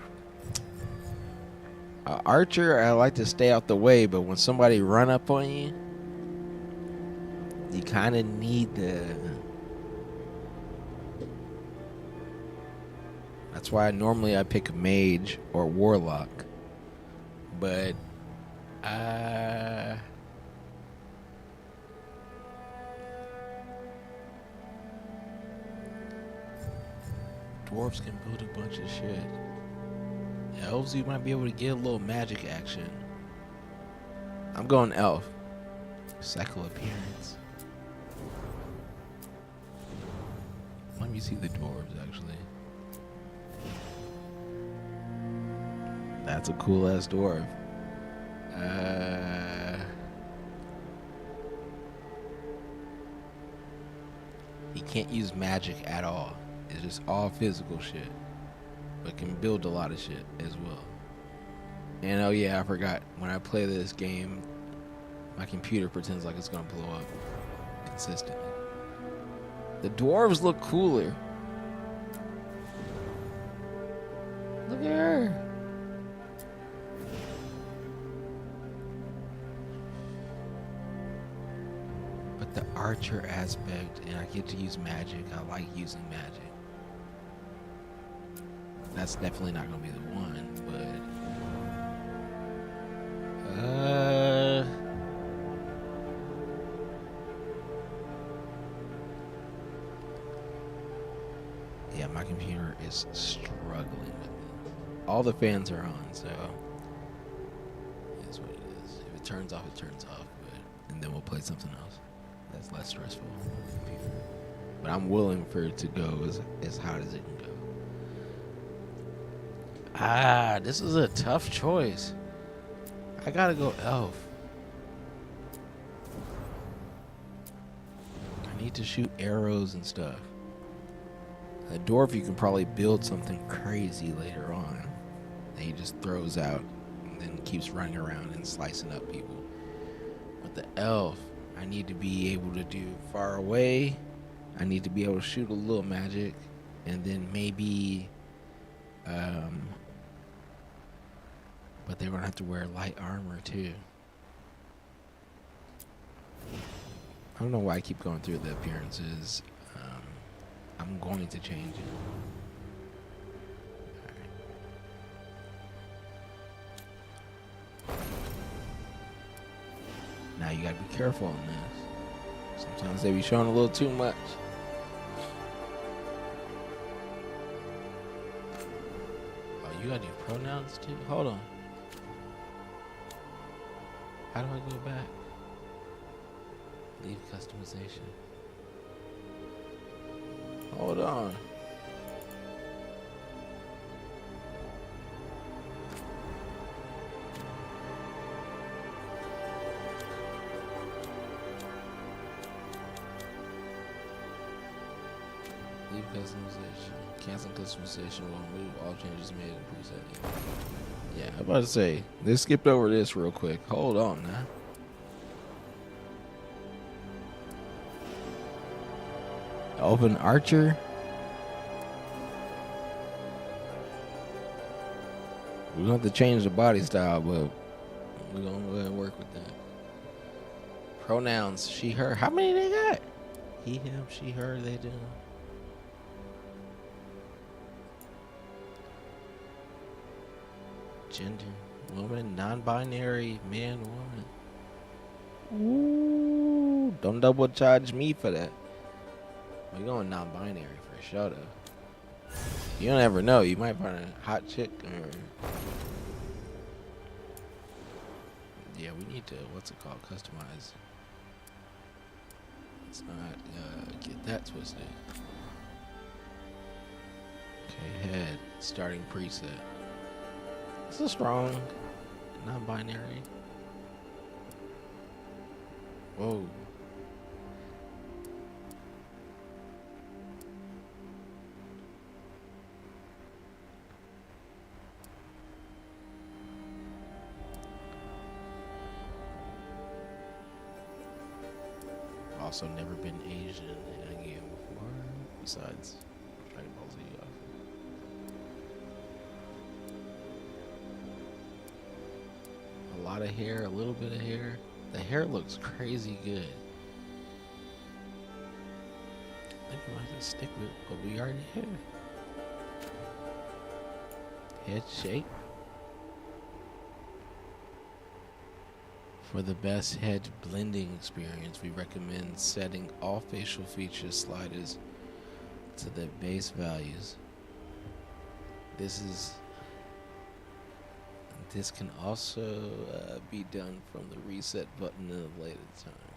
Speaker 1: Archer, I like to stay out the way, but when somebody run up on you, you kind of need the... That's why normally I pick a mage or warlock, but dwarves can build a bunch of shit. Elves, you might be able to get a little magic action. I'm going elf. Cycle appearance. Let me see the dwarves, actually. That's a cool ass dwarf. He can't use magic at all. It's just all physical shit, but can build a lot of shit as well. And oh yeah, I forgot, when I play this game, my computer pretends like it's gonna blow up consistently. The dwarves look cooler. Look at her. But the archer aspect, and I get to use magic. I like using magic. That's definitely not gonna be the one, but yeah, my computer is struggling with it. All the fans are on, so that's what it is. If it turns off, it turns off, and then we'll play something else that's less stressful on the computer. But I'm willing for it to go as hot as it can go. This is a tough choice. I gotta go elf. I need to shoot arrows and stuff. A dwarf, you can probably build something crazy later on that he just throws out and then keeps running around and slicing up people. With the elf, I need to be able to do far away. I need to be able to shoot a little magic, and then maybe but they're gonna have to wear light armor too. I don't know why I keep going through the appearances. I'm going to change it. Alright. Now you gotta be careful on this. Sometimes they be showing a little too much. Oh, you gotta do pronouns too? Hold on. How do I go back? Leave customization. Hold on. Leave customization. Cancel customization will remove all changes made in preset. Yeah, I'm about to say, they skipped over this real quick. Hold on now. Elven archer. We're gonna have to change the body style, but we're gonna go ahead and work with that. Pronouns, she, her. How many they got? He, him, she, her, they, them. Gender, woman, non-binary, man, woman. Ooh, don't double charge me for that. We're going non-binary for sure though. You don't ever know. You might find a hot chick or... Yeah, we need to, what's it called, customize. Let's not get that twisted. Okay, head, starting preset. This is strong, non-binary. Whoa. Also never been Asian in a game before, besides Dragon Ball Z. A lot of hair, a little bit of hair. The hair looks crazy good. I think we might have to stick with what we already have. Head shape. For the best head blending experience, we recommend setting all facial feature sliders to their base values. This can also be done from the reset button at a later time.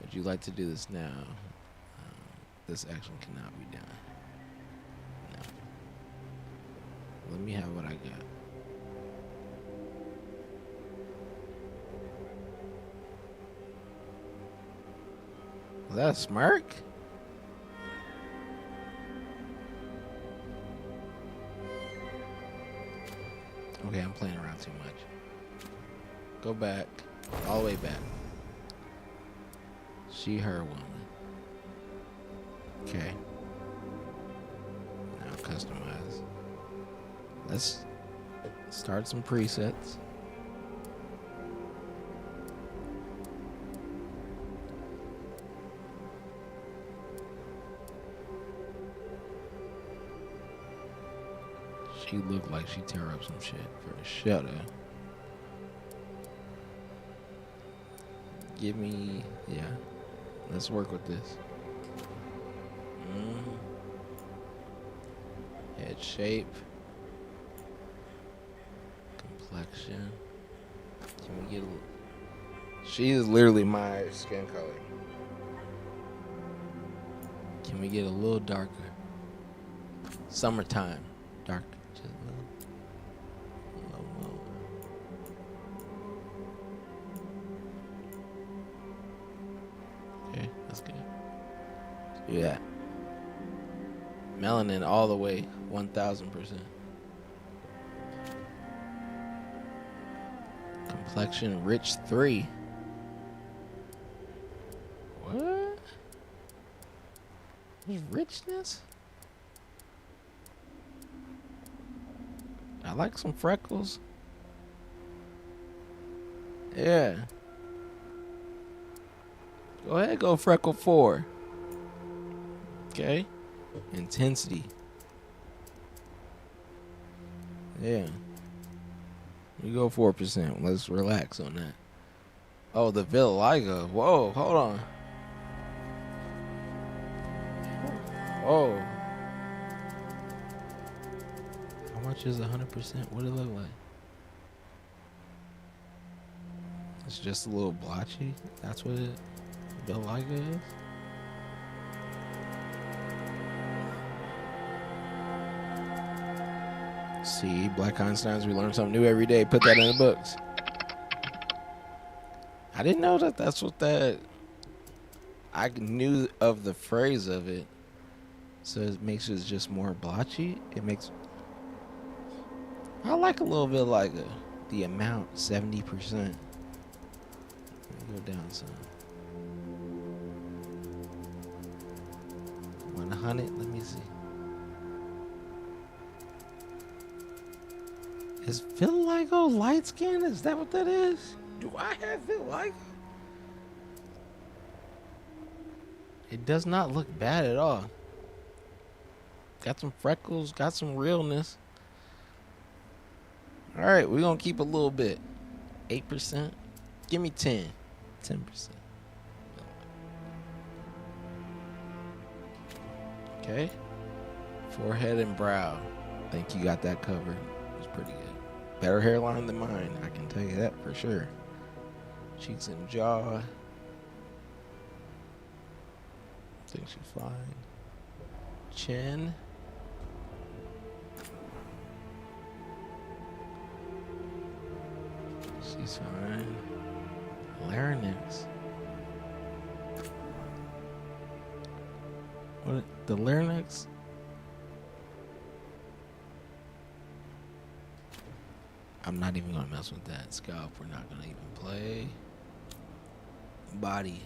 Speaker 1: Would you like to do this now? This action cannot be done. No. Let me have what I got. Was that a smirk? Okay, I'm playing around too much. Go back. All the way back. She, her woman. Okay. Now customize. Let's start some presets. She looked like she tear up some shit for a shutter. Give me, yeah. Let's work with this. Head shape. Complexion. Can we get a... She is literally my skin color. Can we get a little darker? Summertime. Darker. Just a little. Okay, that's good. Do that. Melanin all the way, 1000%. Complexion rich 3. What? There's richness? I like some freckles. Yeah. Go ahead, go freckle 4. Okay. Intensity. Yeah. We go 4%. Let's relax on that. Oh, the vitiligo. Whoa, hold on. Whoa. How much is 100%? What it look like? It's just a little blotchy. That's what it vitiligo is. See, Black Einsteinz, we learn something new every day. Put that in the books. I didn't know that that's what that... I knew of the phrase of it. So it makes it just more blotchy. It makes... I like a little bit like the amount, 70%. Let me go down some. 100, let me see. Is vitiligo light skin? Is that what that is? Do I have vitiligo? It does not look bad at all. Got some freckles, got some realness. All right, we're going to keep a little bit. 8%. Give me 10. 10%. Okay. Forehead and brow. I think you got that covered. It's pretty good. Better hairline than mine, I can tell you that for sure. Cheeks and jaw. I think she's fine. Chin. She's fine. Larynx. What? The larynx? I'm not even gonna mess with that. Scalp, we're not gonna even play. Body.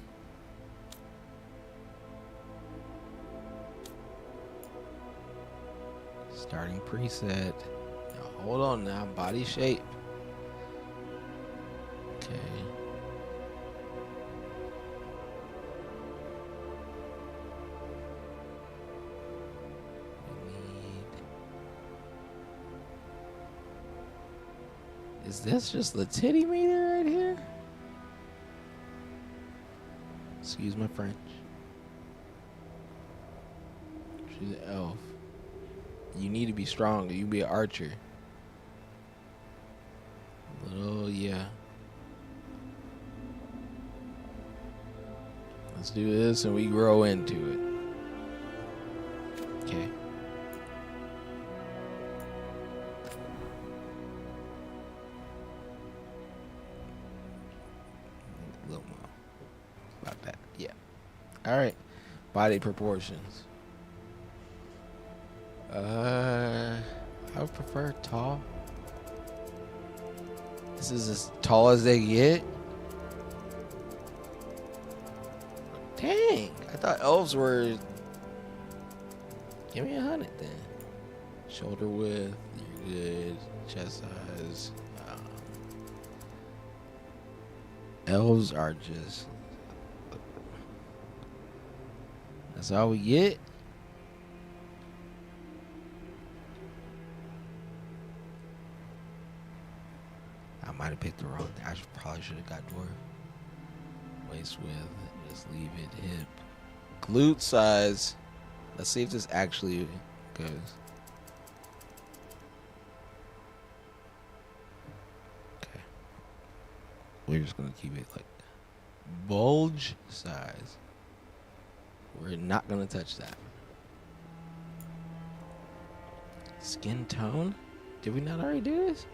Speaker 1: Starting preset. Now hold on now. Body shape. Okay. Is this just the titty meter right here? Excuse my French. She's an elf. You need to be stronger. You be an archer. Little, yeah. Let's do this and we grow into it. Okay. A little more. About that. Yeah. All right. Body proportions. I would prefer tall. This is as tall as they get. Dang, I thought elves were. Give me 100 then. Shoulder width, you're good. Chest size. Elves are just. That's all we get. I might have picked the wrong thing. I probably should have got dwarf. Waist width. Just leave it. Hip. Glute size. Let's see if this actually goes. Okay. We're just gonna keep it like bulge size. We're not gonna touch that. Skin tone? Did we not already do this?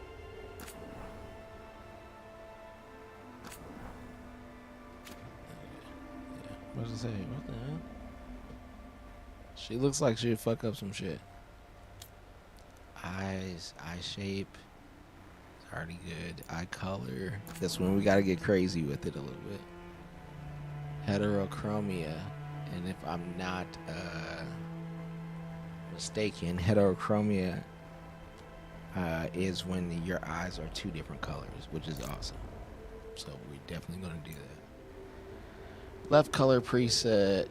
Speaker 1: What does it say? What the hell? She looks like she'd fuck up some shit. Eyes, eye shape. It's already good. Eye color. This one we gotta get crazy with it a little bit. Heterochromia. And if I'm not mistaken, heterochromia is when your eyes are two different colors, which is awesome. So we're definitely gonna do that. Left color preset.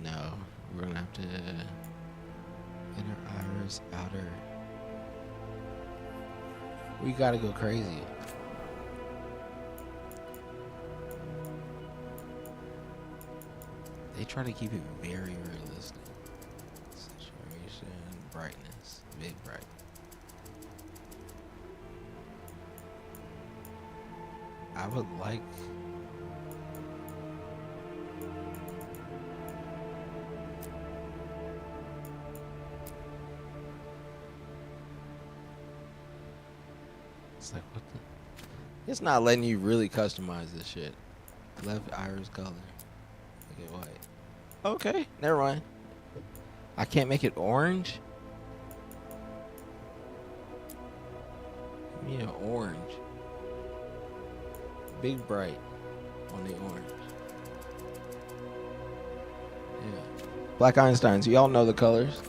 Speaker 1: No, we're gonna have to inner iris, outer. We gotta go crazy. They try to keep it very realistic. Saturation, brightness, big bright. I would like. It's like, what the? It's not letting you really customize this shit. Left iris color. Make it white. Okay, never mind. I can't make it orange? Give me an orange. Big bright on the orange. Yeah. Black Einsteinz, y'all know the colors.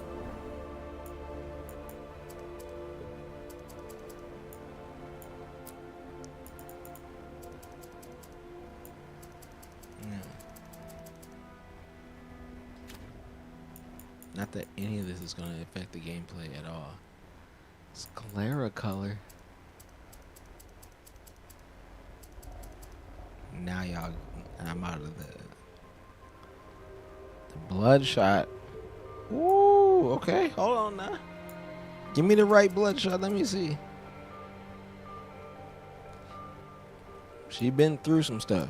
Speaker 1: Not that any of this is going to affect the gameplay at all. Sclera color. Now y'all, I'm out of the bloodshot. Ooh, okay, hold on now. Give me the right bloodshot. Let me see. She been through some stuff.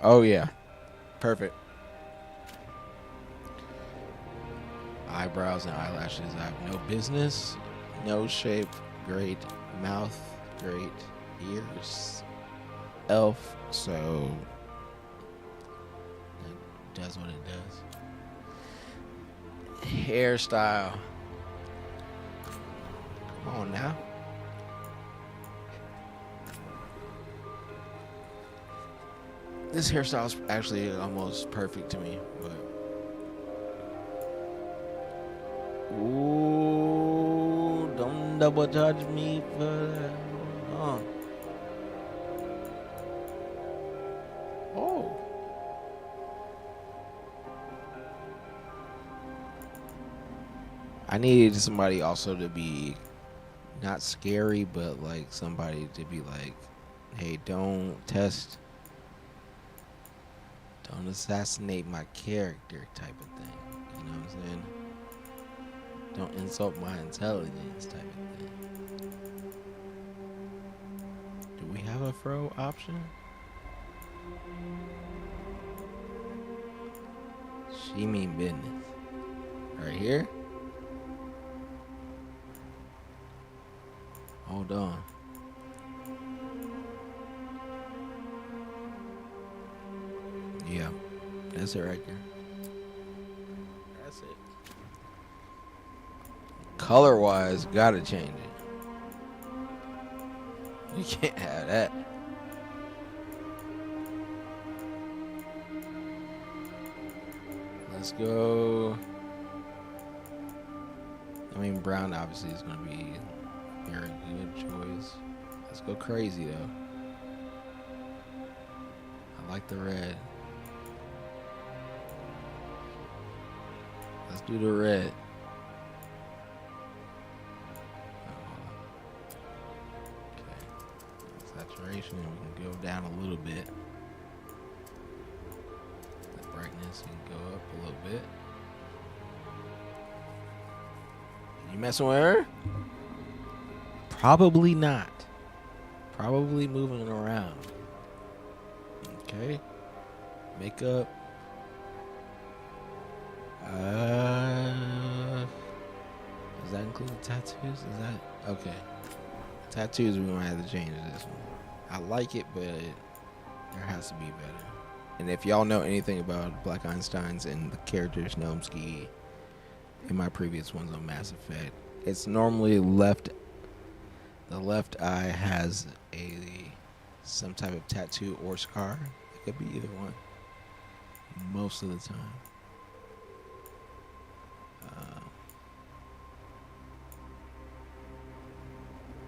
Speaker 1: Oh yeah, perfect. Eyebrows and eyelashes, I have no business. Nose shape, great. Mouth, great. Ears, elf, so it does what it does. Hairstyle. Come on now. This hairstyle is actually almost perfect to me, but ooh, don't double judge me for that. Oh. Oh. I needed somebody also to be not scary, but like somebody to be like, hey, don't assassinate my character type of thing. You know what I'm saying? Don't insult my intelligence type of thing. Do we have a fro option? She mean business. Right here? Hold on. Yeah, that's it right there. That's it. Color wise, gotta change it. You can't have that. Let's go. I mean, brown obviously is going to be a very good choice. Let's go crazy though. I like the red. Let's do the red. Saturation, we can go down a little bit. The brightness can go up a little bit. You messing with her? Probably not. Probably moving around. Okay. Makeup. Does that include tattoos? Is that okay? Tattoos, we might have to change this one. I like it, but there has to be better. And if y'all know anything about Black Einsteins and the character Snomsky in my previous ones on Mass Effect, it's normally the left eye has some type of tattoo or scar. It could be either one. Most of the time.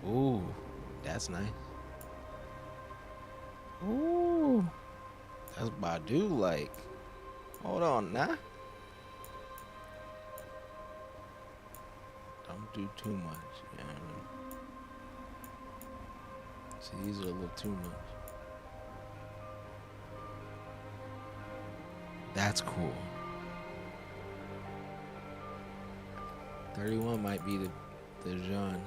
Speaker 1: Ooh, that's nice. Ooh, that's Badu like. Hold on now. Don't do too much. You know what I mean? See, these are a little too much. That's cool. 31 might be the genre.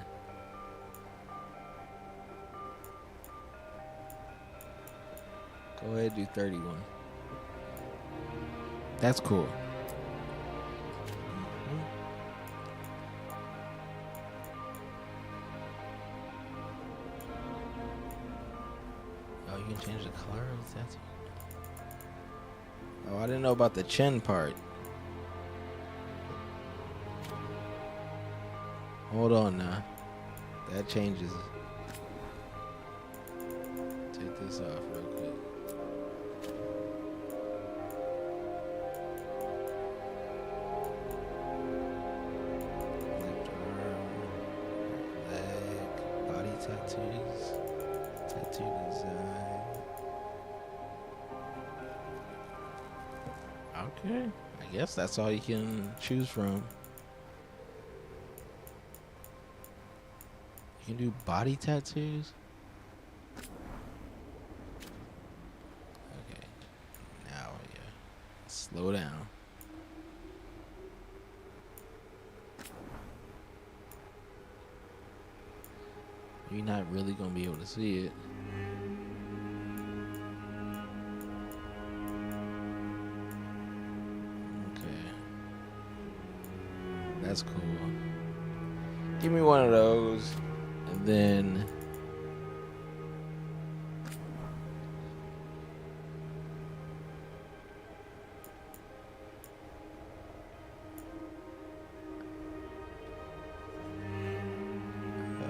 Speaker 1: Go ahead and do 31. That's cool. Oh, you can change the color of the tattoo? Oh, I didn't know about the chin part. Hold on now. That changes. Take this off real quick. Left arm, leg, body tattoos, tattoo design. Okay, I guess that's all you can choose from. You can do body tattoos? Okay. Now, yeah. Slow down. You're not really going to be able to see it. Okay. That's cool. Give me one of those. And then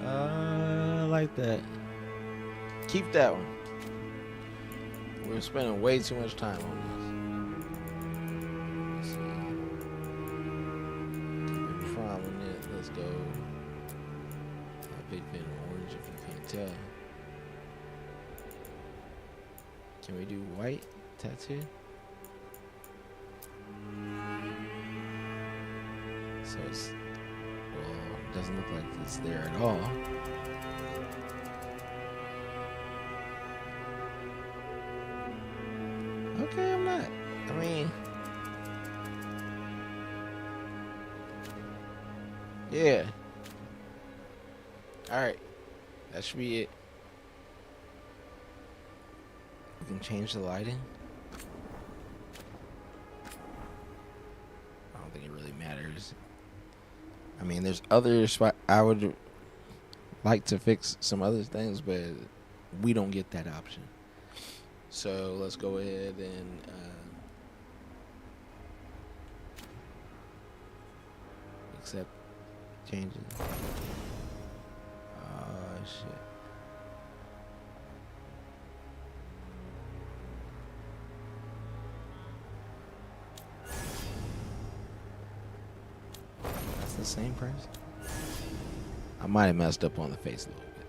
Speaker 1: I like that. Keep that one. We're spending way too much time on this. Let's see. Keep it prominent. Let's go. Big fan of orange if you can't tell. Can we do white tattoo? So it's, well, it doesn't look like it's there at all. Okay, I'm not. I mean, yeah. Alright, that should be it. We can change the lighting. I don't think it really matters. I mean, there's other spots. I would like to fix some other things, but we don't get that option. So let's go ahead and accept changes. Oh shit. same person? I might have messed up on the face a little bit.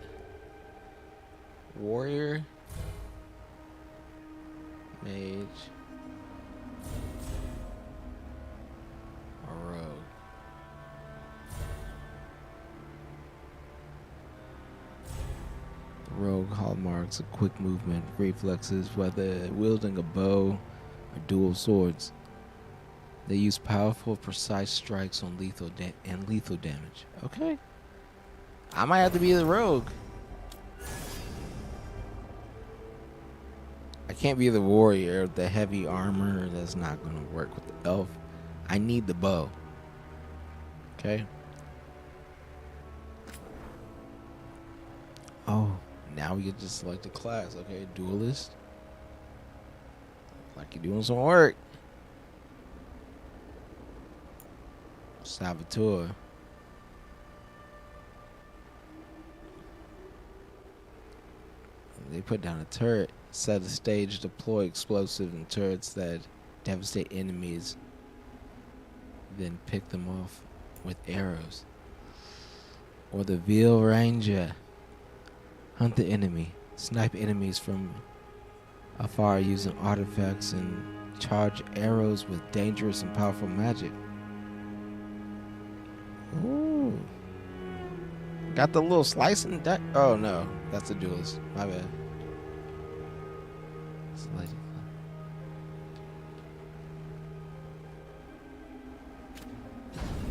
Speaker 1: Warrior. Mage. Or rogue. The rogue hallmarks of quick movement, reflexes, whether wielding a bow or dual swords. They use powerful, precise strikes on lethal damage. Okay. I might have to be the rogue. I can't be the warrior. The heavy armor, that's not going to work with the elf. I need the bow. Okay. Oh, now we get to select a class. Okay, duelist. Like you're doing some work. Saboteur. They put down a turret, set a stage, deploy explosives and turrets that devastate enemies, then pick them off with arrows. Or the Veil Ranger. Hunt the enemy, snipe enemies from afar using artifacts, and charge arrows with dangerous and powerful magic. Ooh. Got the little slicing deck. Oh no, that's a duelist. My bad.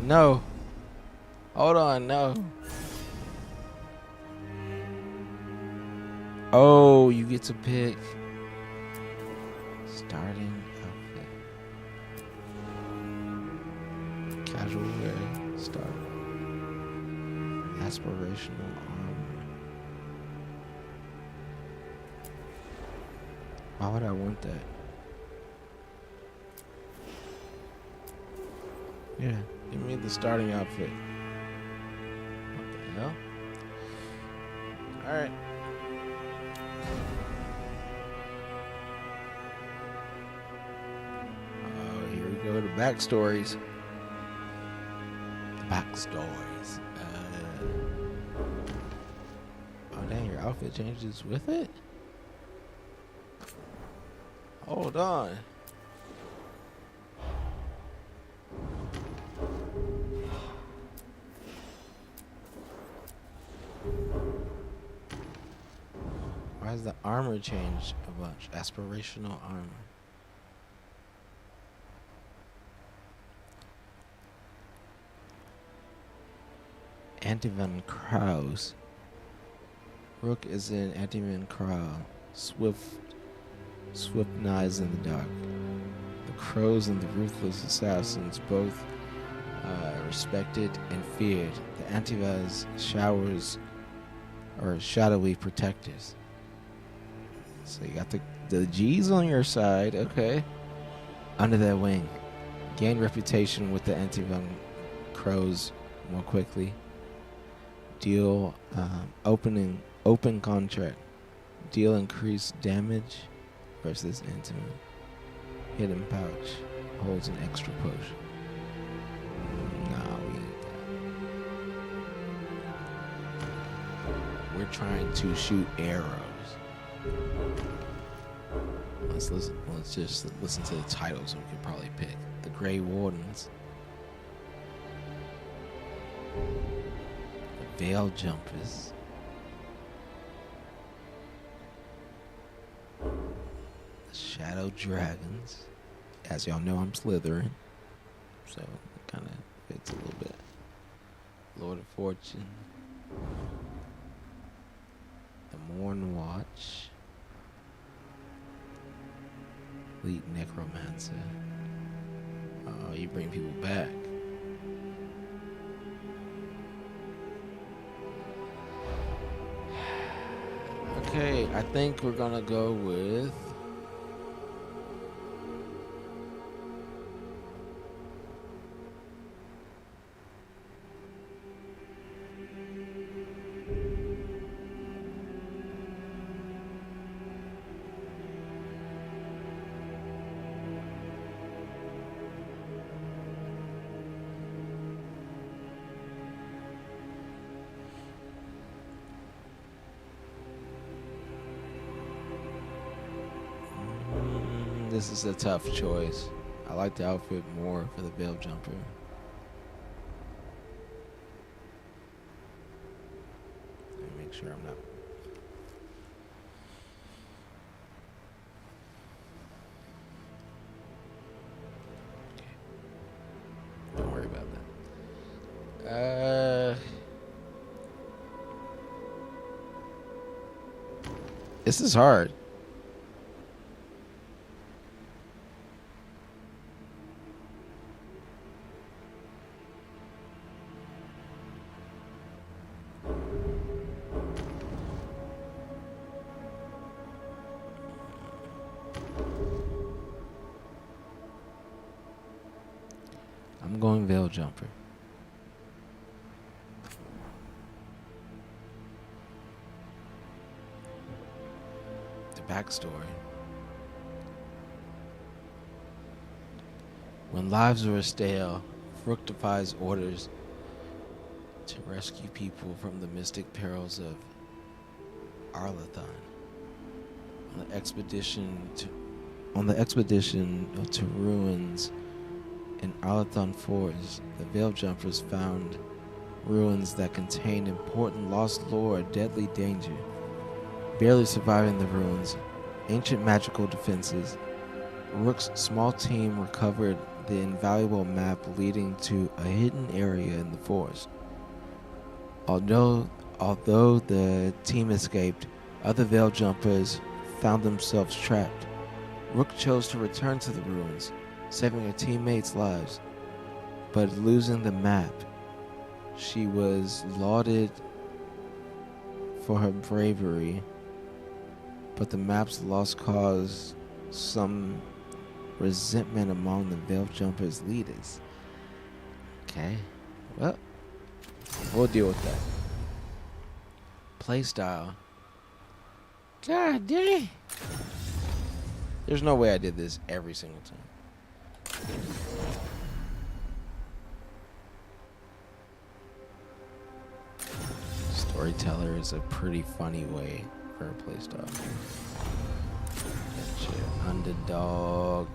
Speaker 1: No. Hold on, no. Oh, you get to pick starting outfit. Casual wear, start. Aspirational armor. Why would I want that? Yeah, give me the starting outfit. What the hell? Alright. Oh, here we go. The backstories. The backstories. Oh, dang, your outfit changes with it? Hold on. Why has the armor changed a bunch? Aspirational armor. Antivan Crows. Rook is in Antivan Crow. Swift knives in the dark. The crows and the ruthless assassins, both respected and feared. The Antivaz showers are shadowy protectors. So you got the G's on your side, okay. Under their wing. Gain reputation with the Antivan crows more quickly. Deal open contract. Deal increased damage versus intimate. Hidden pouch holds an extra potion. Nah, we need that. We're trying to shoot arrows. Let's just listen to the titles we could probably pick. The Grey Wardens. The Veil Jumpers. Shadow Dragons. As y'all know, I'm Slytherin, so it kind of fits a little bit. Lord of Fortune. The Morn Watch. Elite Necromancer. Oh, you bring people back. Okay, I think we're gonna go with This is a tough choice. I like the outfit more for the veil jumper. Let me make sure I'm not. Okay. Don't worry about that. This is hard. I'm going veil jumper. The backstory. When lives were stale, Rook defies orders to rescue people from the mystic perils of Arlathon. On the expedition to ruins in Arlathon Forest, the Veil Jumpers found ruins that contained important lost lore, deadly danger. Barely surviving the ruins, ancient magical defenses, Rook's small team recovered the invaluable map leading to a hidden area in the forest. Although the team escaped, other Veil Jumpers found themselves trapped. Rook chose to return to the ruins, saving her teammates' lives, but losing the map. She was lauded for her bravery, but the map's loss caused some resentment among the Veil Jumpers' leaders. Okay, well, we'll deal with that. Playstyle. God dang. There's no way I did this every single time. Storyteller is a pretty funny way for a playstyle. Get your underdog.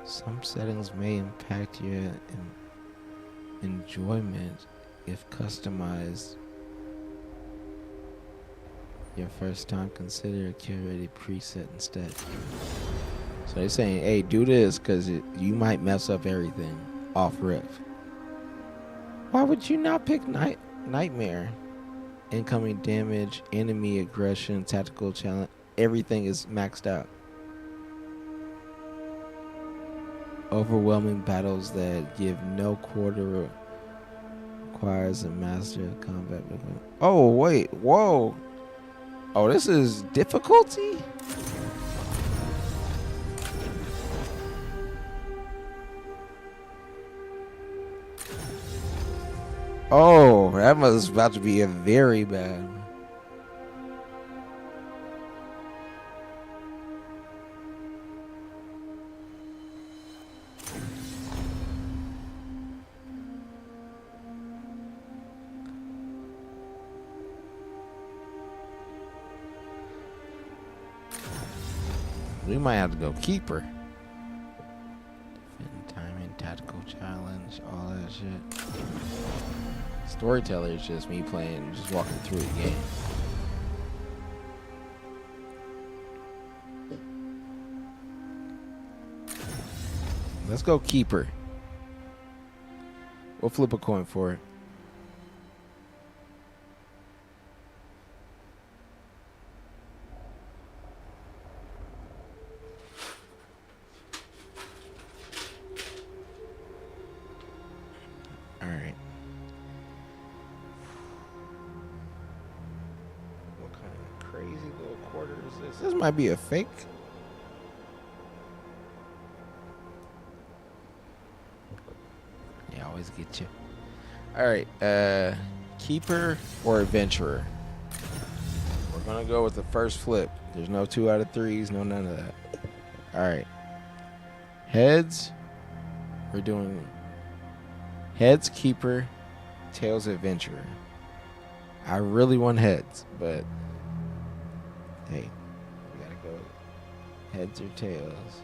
Speaker 1: Some settings may impact your enjoyment if customized. Your first time, consider a curated preset instead. So they're saying, hey, do this because you might mess up everything off rip. Why would you not pick Nightmare? Incoming damage, enemy aggression, tactical challenge, everything is maxed out. Overwhelming battles that give no quarter requires a master of combat. Oh, wait, whoa. Oh, this is difficulty? Oh, that must about to be a very bad one. We might have to go keeper. Defend timing, tactical challenge, all that shit. Storyteller is just me playing, just walking through the game. Let's go keeper. We'll flip a coin for it. Alright. What kind of crazy little quarter is this? This might be a fake. get you. All right, keeper or adventurer? We're gonna go with the first flip. There's no 2 out of 3s, no none of that. All right, heads. We're doing heads keeper, tails adventurer. I really want heads, but hey, we gotta go heads or tails.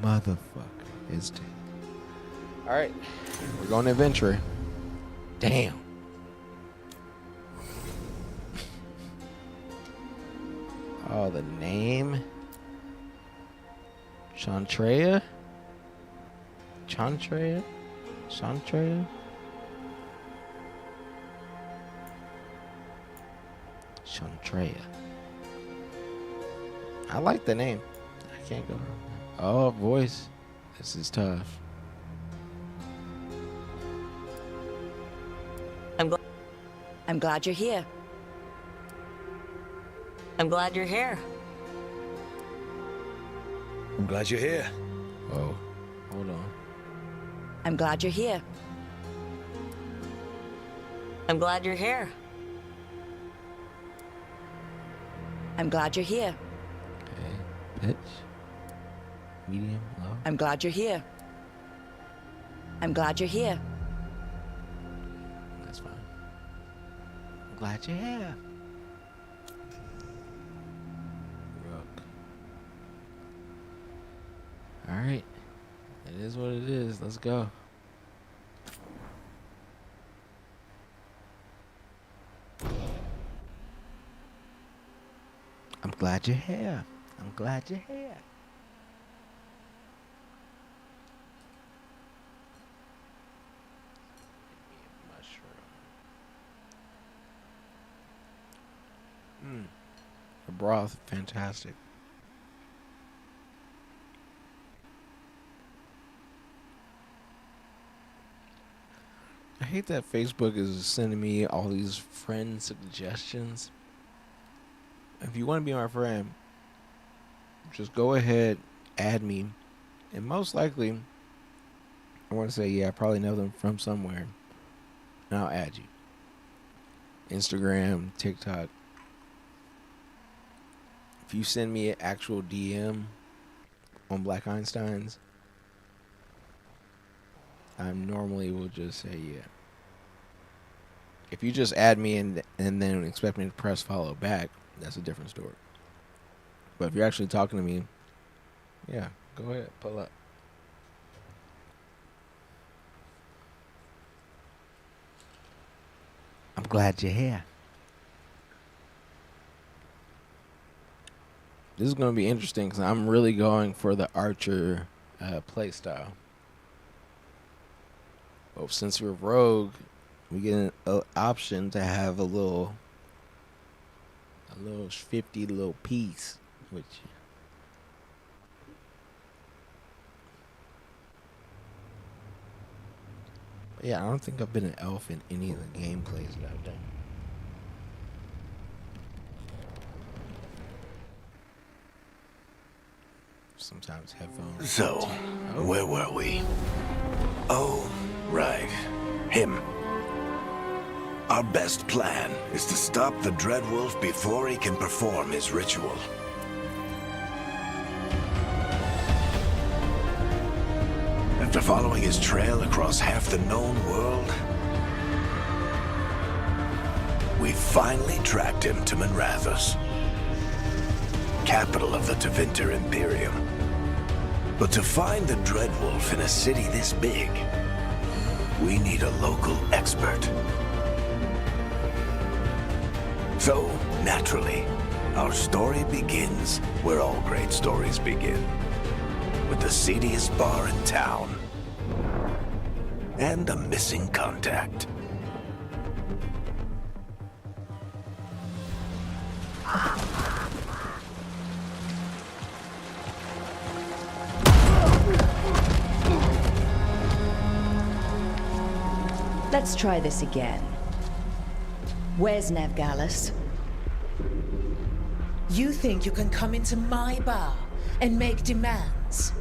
Speaker 1: Motherfucker is tails. All right, we're going to adventurer. Damn. Oh, the name. Chantrea? Chantrea? Chantrea? Chantrea. I like the name. I can't go wrong. Oh, voice. This is tough.
Speaker 13: I'm glad you're here. I'm glad you're here.
Speaker 8: I'm glad you're here.
Speaker 1: Oh, hold on.
Speaker 13: I'm glad you're here. I'm glad you're here. I'm glad you're here.
Speaker 1: Okay. Pitch. Medium, low.
Speaker 13: I'm glad you're here. I'm glad you're here.
Speaker 1: That's fine. I'm glad you're here. Rook. Alright. It is what it is. Let's go. I'm glad you're here. I'm glad you're here. The broth, fantastic. I hate that Facebook is sending me all these friend suggestions. If you want to be my friend, just go ahead, add me, and most likely, I want to say, yeah, I probably know them from somewhere, and I'll add you. Instagram, TikTok. If you send me an actual DM on Black Einsteinz, I normally will just say yeah. If you just add me and then expect me to press follow back, that's a different story. But if you're actually talking to me, yeah, go ahead, pull up. I'm glad you're here. This is going to be interesting because I'm really going for the archer play style. But since we're rogue, we get an option to have a little 50 little piece, which yeah, I don't think I've been an elf in any of the gameplays that I've done. Sometimes headphones.
Speaker 8: So, where were we? Oh, right. Him. Our best plan is to stop the Dreadwolf before he can perform his ritual. After following his trail across half the known world, we finally tracked him to Manrathus, capital of the Tevinter Imperium. But to find the Dreadwolf in a city this big, we need a local expert. So, naturally, our story begins where all great stories begin. With the seediest bar in town. And a missing contact.
Speaker 13: Let's try this again. Where's Navgalis?
Speaker 14: You think you can come into my bar and make demands?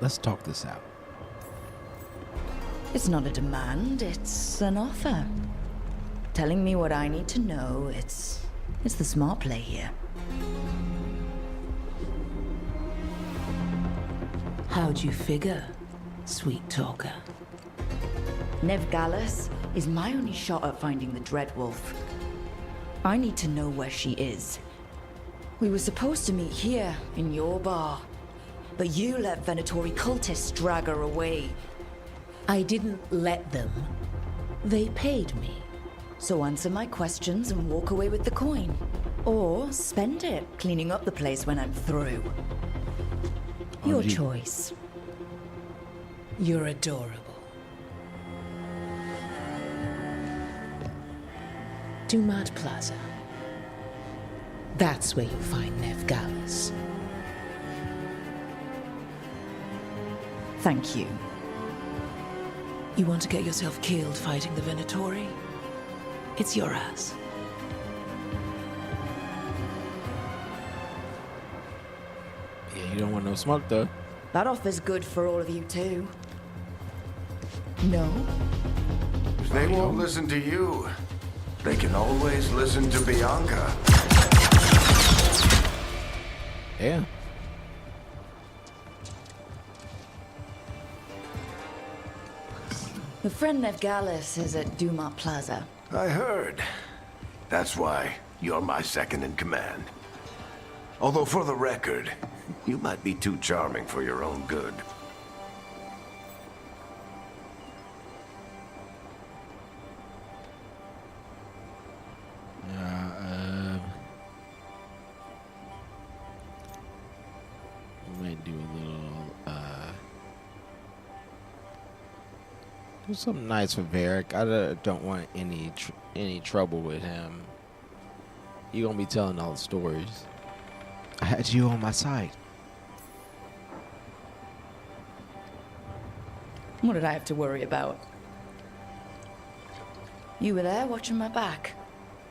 Speaker 1: Let's talk this out.
Speaker 13: It's not a demand, it's an offer. Telling me what I need to know, it's the smart play here.
Speaker 14: How'd you figure, sweet talker?
Speaker 13: Nev Gallus is my only shot at finding the Dreadwolf. I need to know where she is. We were supposed to meet here, in your bar. But you let Venatori cultists drag her away.
Speaker 14: I didn't let them. They paid me.
Speaker 13: So answer my questions and walk away with the coin. Or spend it cleaning up the place when I'm through. Your choice.
Speaker 14: You're adorable. Dumat Plaza. That's where you find Nev Gallus.
Speaker 13: Thank you.
Speaker 14: You want to get yourself killed fighting the Venatori? It's your ass.
Speaker 1: Yeah, you don't want no smoke, though.
Speaker 13: That offer's good for all of you too. No?
Speaker 8: If they won't listen to you, they can always listen to Bianca.
Speaker 1: Yeah.
Speaker 13: The friend Nev Gallus is at Dumat Plaza.
Speaker 8: I heard. That's why you're my second in command. Although for the record, you might be too charming for your own good.
Speaker 1: We might do a little, do something nice for Varric. I don't want any trouble with him. You gonna be telling all the stories. I had you on my side.
Speaker 13: What did I have to worry about? You were there watching my back.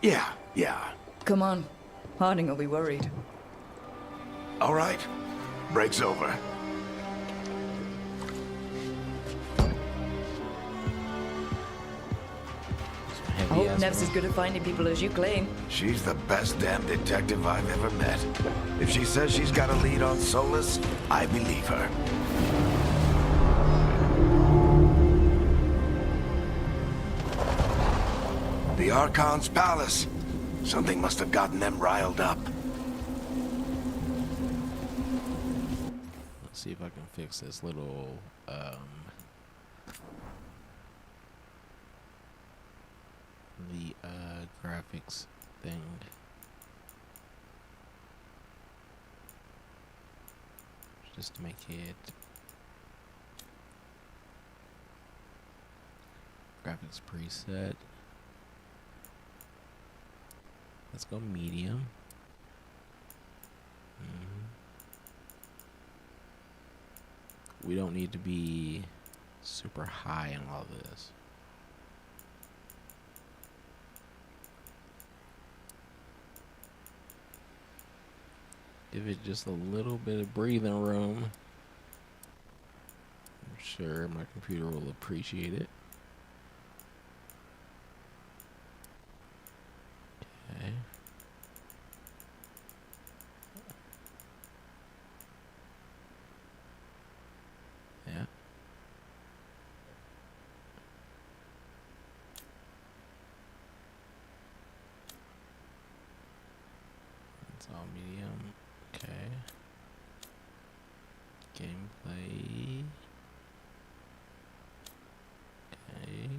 Speaker 8: Yeah.
Speaker 13: Come on. Harding will be worried.
Speaker 8: All right. Break's over.
Speaker 13: I hope Nev's as good at finding people as you claim.
Speaker 8: She's the best damn detective I've ever met. If she says she's got a lead on Solus, I believe her. The Archon's palace. Something must have gotten them riled up.
Speaker 1: Let's see if I can fix this little, the graphics thing. Just to make it graphics preset. Let's go medium. We don't need to be super high in all this. Give it just a little bit of breathing room. I'm sure my computer will appreciate it. Okay. Yeah. It's all medium. Okay. Gameplay. Okay.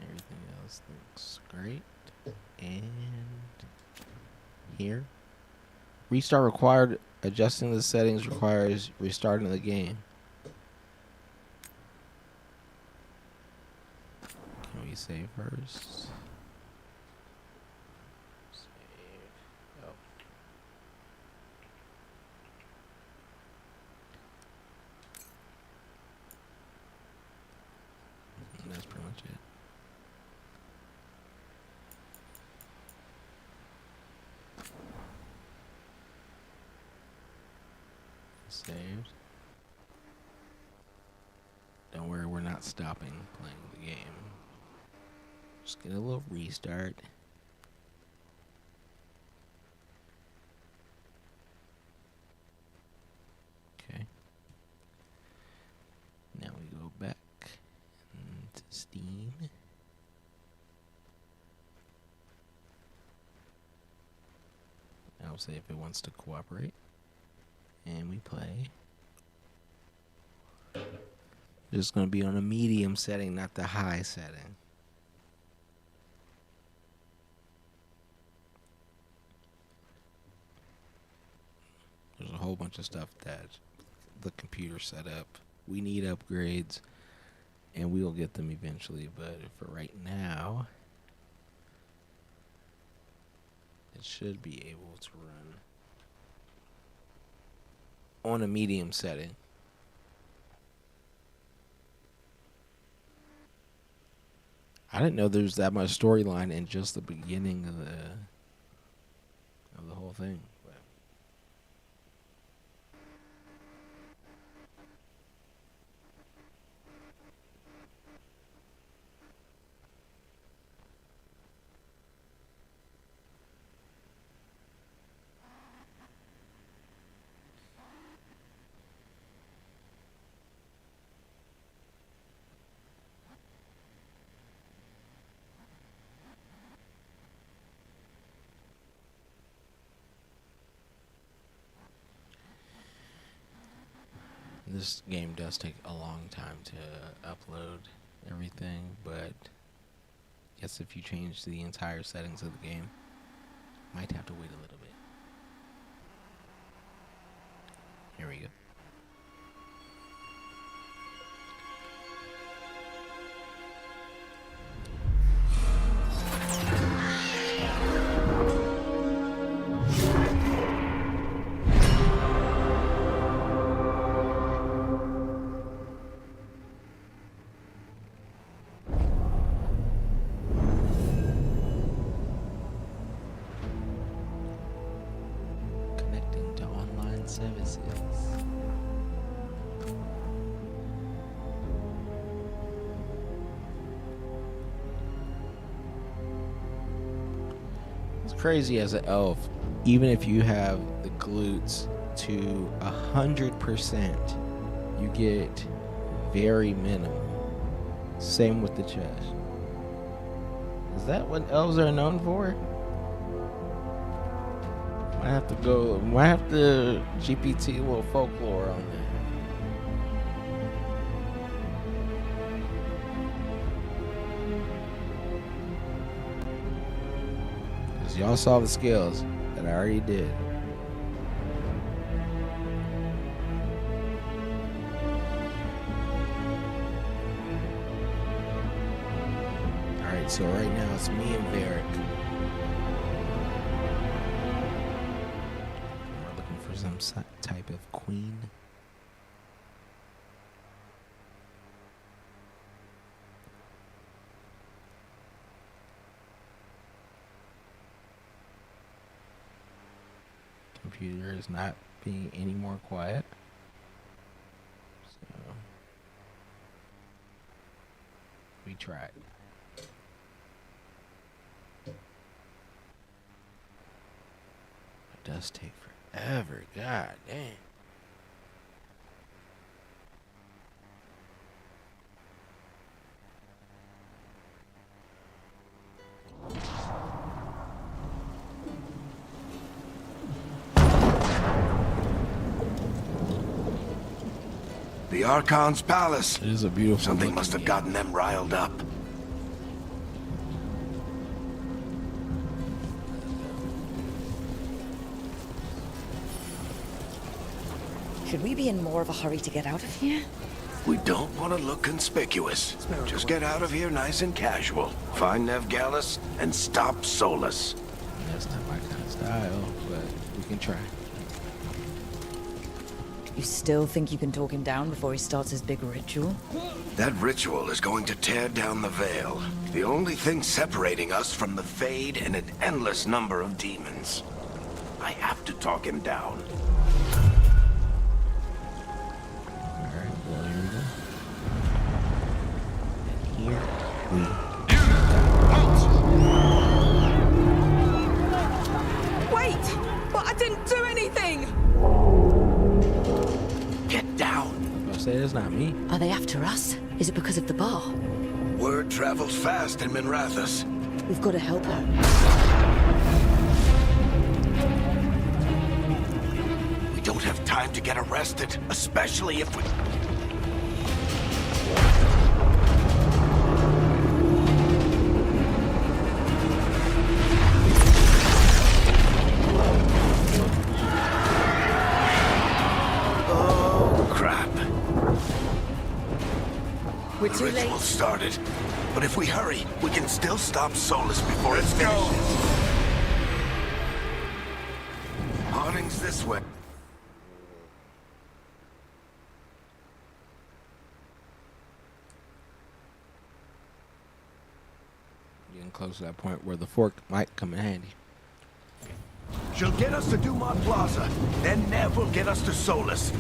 Speaker 1: Everything else looks great. And here. Restart required. Adjusting the settings requires restarting the game. Can we me save first. Save. Oh. And that's pretty much it. Saved. Don't worry, we're not stopping playing the game. Just get a little restart. Okay. Now we go back into Steam. I'll say if it wants to cooperate. And we play. It's going to be on a medium setting, not the high setting. There's a whole bunch of stuff that the computer set up. We need upgrades, and we'll get them eventually. But for right now, it should be able to run on a medium setting. I didn't know there's that much storyline in just the beginning of the whole thing. But this game does take a long time to upload everything, but I guess if you change the entire settings of the game, might have to wait a little bit. Here we go. Services. It's crazy as an elf, even if you have the glutes to 100%, you get very minimal. Same with the chest. Is that what elves are known for? I have to go. I have to GPT a little folklore on that. Cause y'all saw the skills that I already did. All right, so right now it's me and Varric. Some type of queen. Computer is not being any more quiet. So we tried. It does take forever. God damn.
Speaker 8: The Archon's palace.
Speaker 1: It is a beautiful.
Speaker 8: Something must have gotten them riled up.
Speaker 13: Should we be in more of a hurry to get out of here?
Speaker 8: We don't want to look conspicuous. Just get out of here nice and casual. Find Nevgalis and stop Solus.
Speaker 1: That's not my kind of style, but we can try.
Speaker 13: You still think you can talk him down before he starts his big ritual?
Speaker 8: That ritual is going to tear down the veil. The only thing separating us from the Fade and an endless number of demons. I have to talk him down.
Speaker 1: Alright, well, here we go.
Speaker 9: Wait! But I didn't do anything!
Speaker 8: Get down.
Speaker 1: I'll say it's not me.
Speaker 13: Are they after us? Is it because of the bar?
Speaker 8: Word travels fast in Minrathous.
Speaker 13: We've got to help her.
Speaker 8: We don't have time to get arrested, especially if we...
Speaker 13: We're
Speaker 8: the
Speaker 13: too
Speaker 8: ritual
Speaker 13: late.
Speaker 8: started, but if we hurry, we can still stop Solus before it finishes. Harding's this way.
Speaker 1: Getting close to that point where the fork might come in handy.
Speaker 8: She'll get us to Dumont Plaza, then Nev will get us to Solus.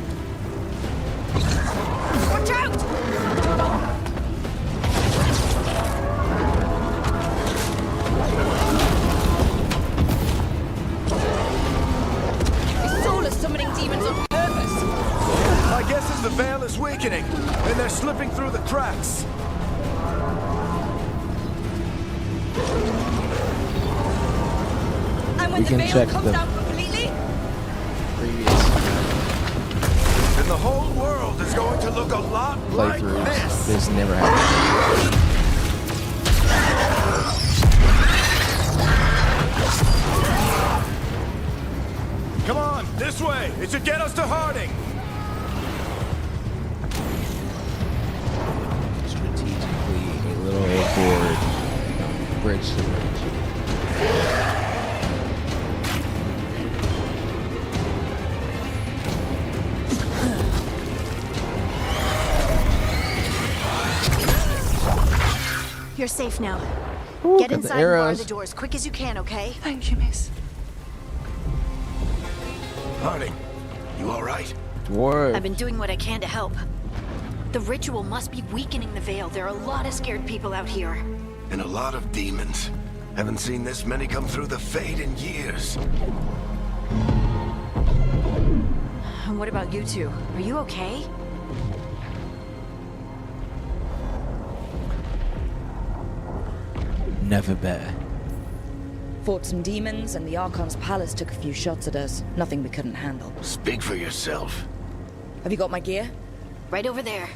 Speaker 9: Watch out! Is Solus summoning demons on purpose?
Speaker 3: My guess is the veil is weakening, and they're slipping through the cracks.
Speaker 9: And when
Speaker 1: We
Speaker 9: the
Speaker 1: can
Speaker 9: veil
Speaker 1: check
Speaker 9: comes
Speaker 1: the
Speaker 9: down completely?
Speaker 1: previous
Speaker 8: And the whole world is going to look a lot like
Speaker 1: playthroughs.
Speaker 8: this.
Speaker 1: This never happened.
Speaker 3: Come on, this way. It should get us to Harding.
Speaker 1: Strategically, a little forward, bridge to bridge.
Speaker 11: You're safe now.
Speaker 1: Ooh,
Speaker 11: Get
Speaker 1: got the
Speaker 11: inside and bar
Speaker 1: arrows.
Speaker 11: the door as quick as you can, okay?
Speaker 9: Thank you, miss.
Speaker 8: Harding, you all right?
Speaker 1: Dwarf.
Speaker 11: I've been doing what I can to help. The ritual must be weakening the veil. There are a lot of scared people out here.
Speaker 8: And a lot of demons. Haven't seen this many come through the Fade in years.
Speaker 11: And what about you two? Are you okay?
Speaker 1: Never better.
Speaker 13: Fought some demons, and the Archon's palace took a few shots at us. Nothing we couldn't handle.
Speaker 8: Speak for yourself.
Speaker 13: Have you got my gear?
Speaker 11: Right over there.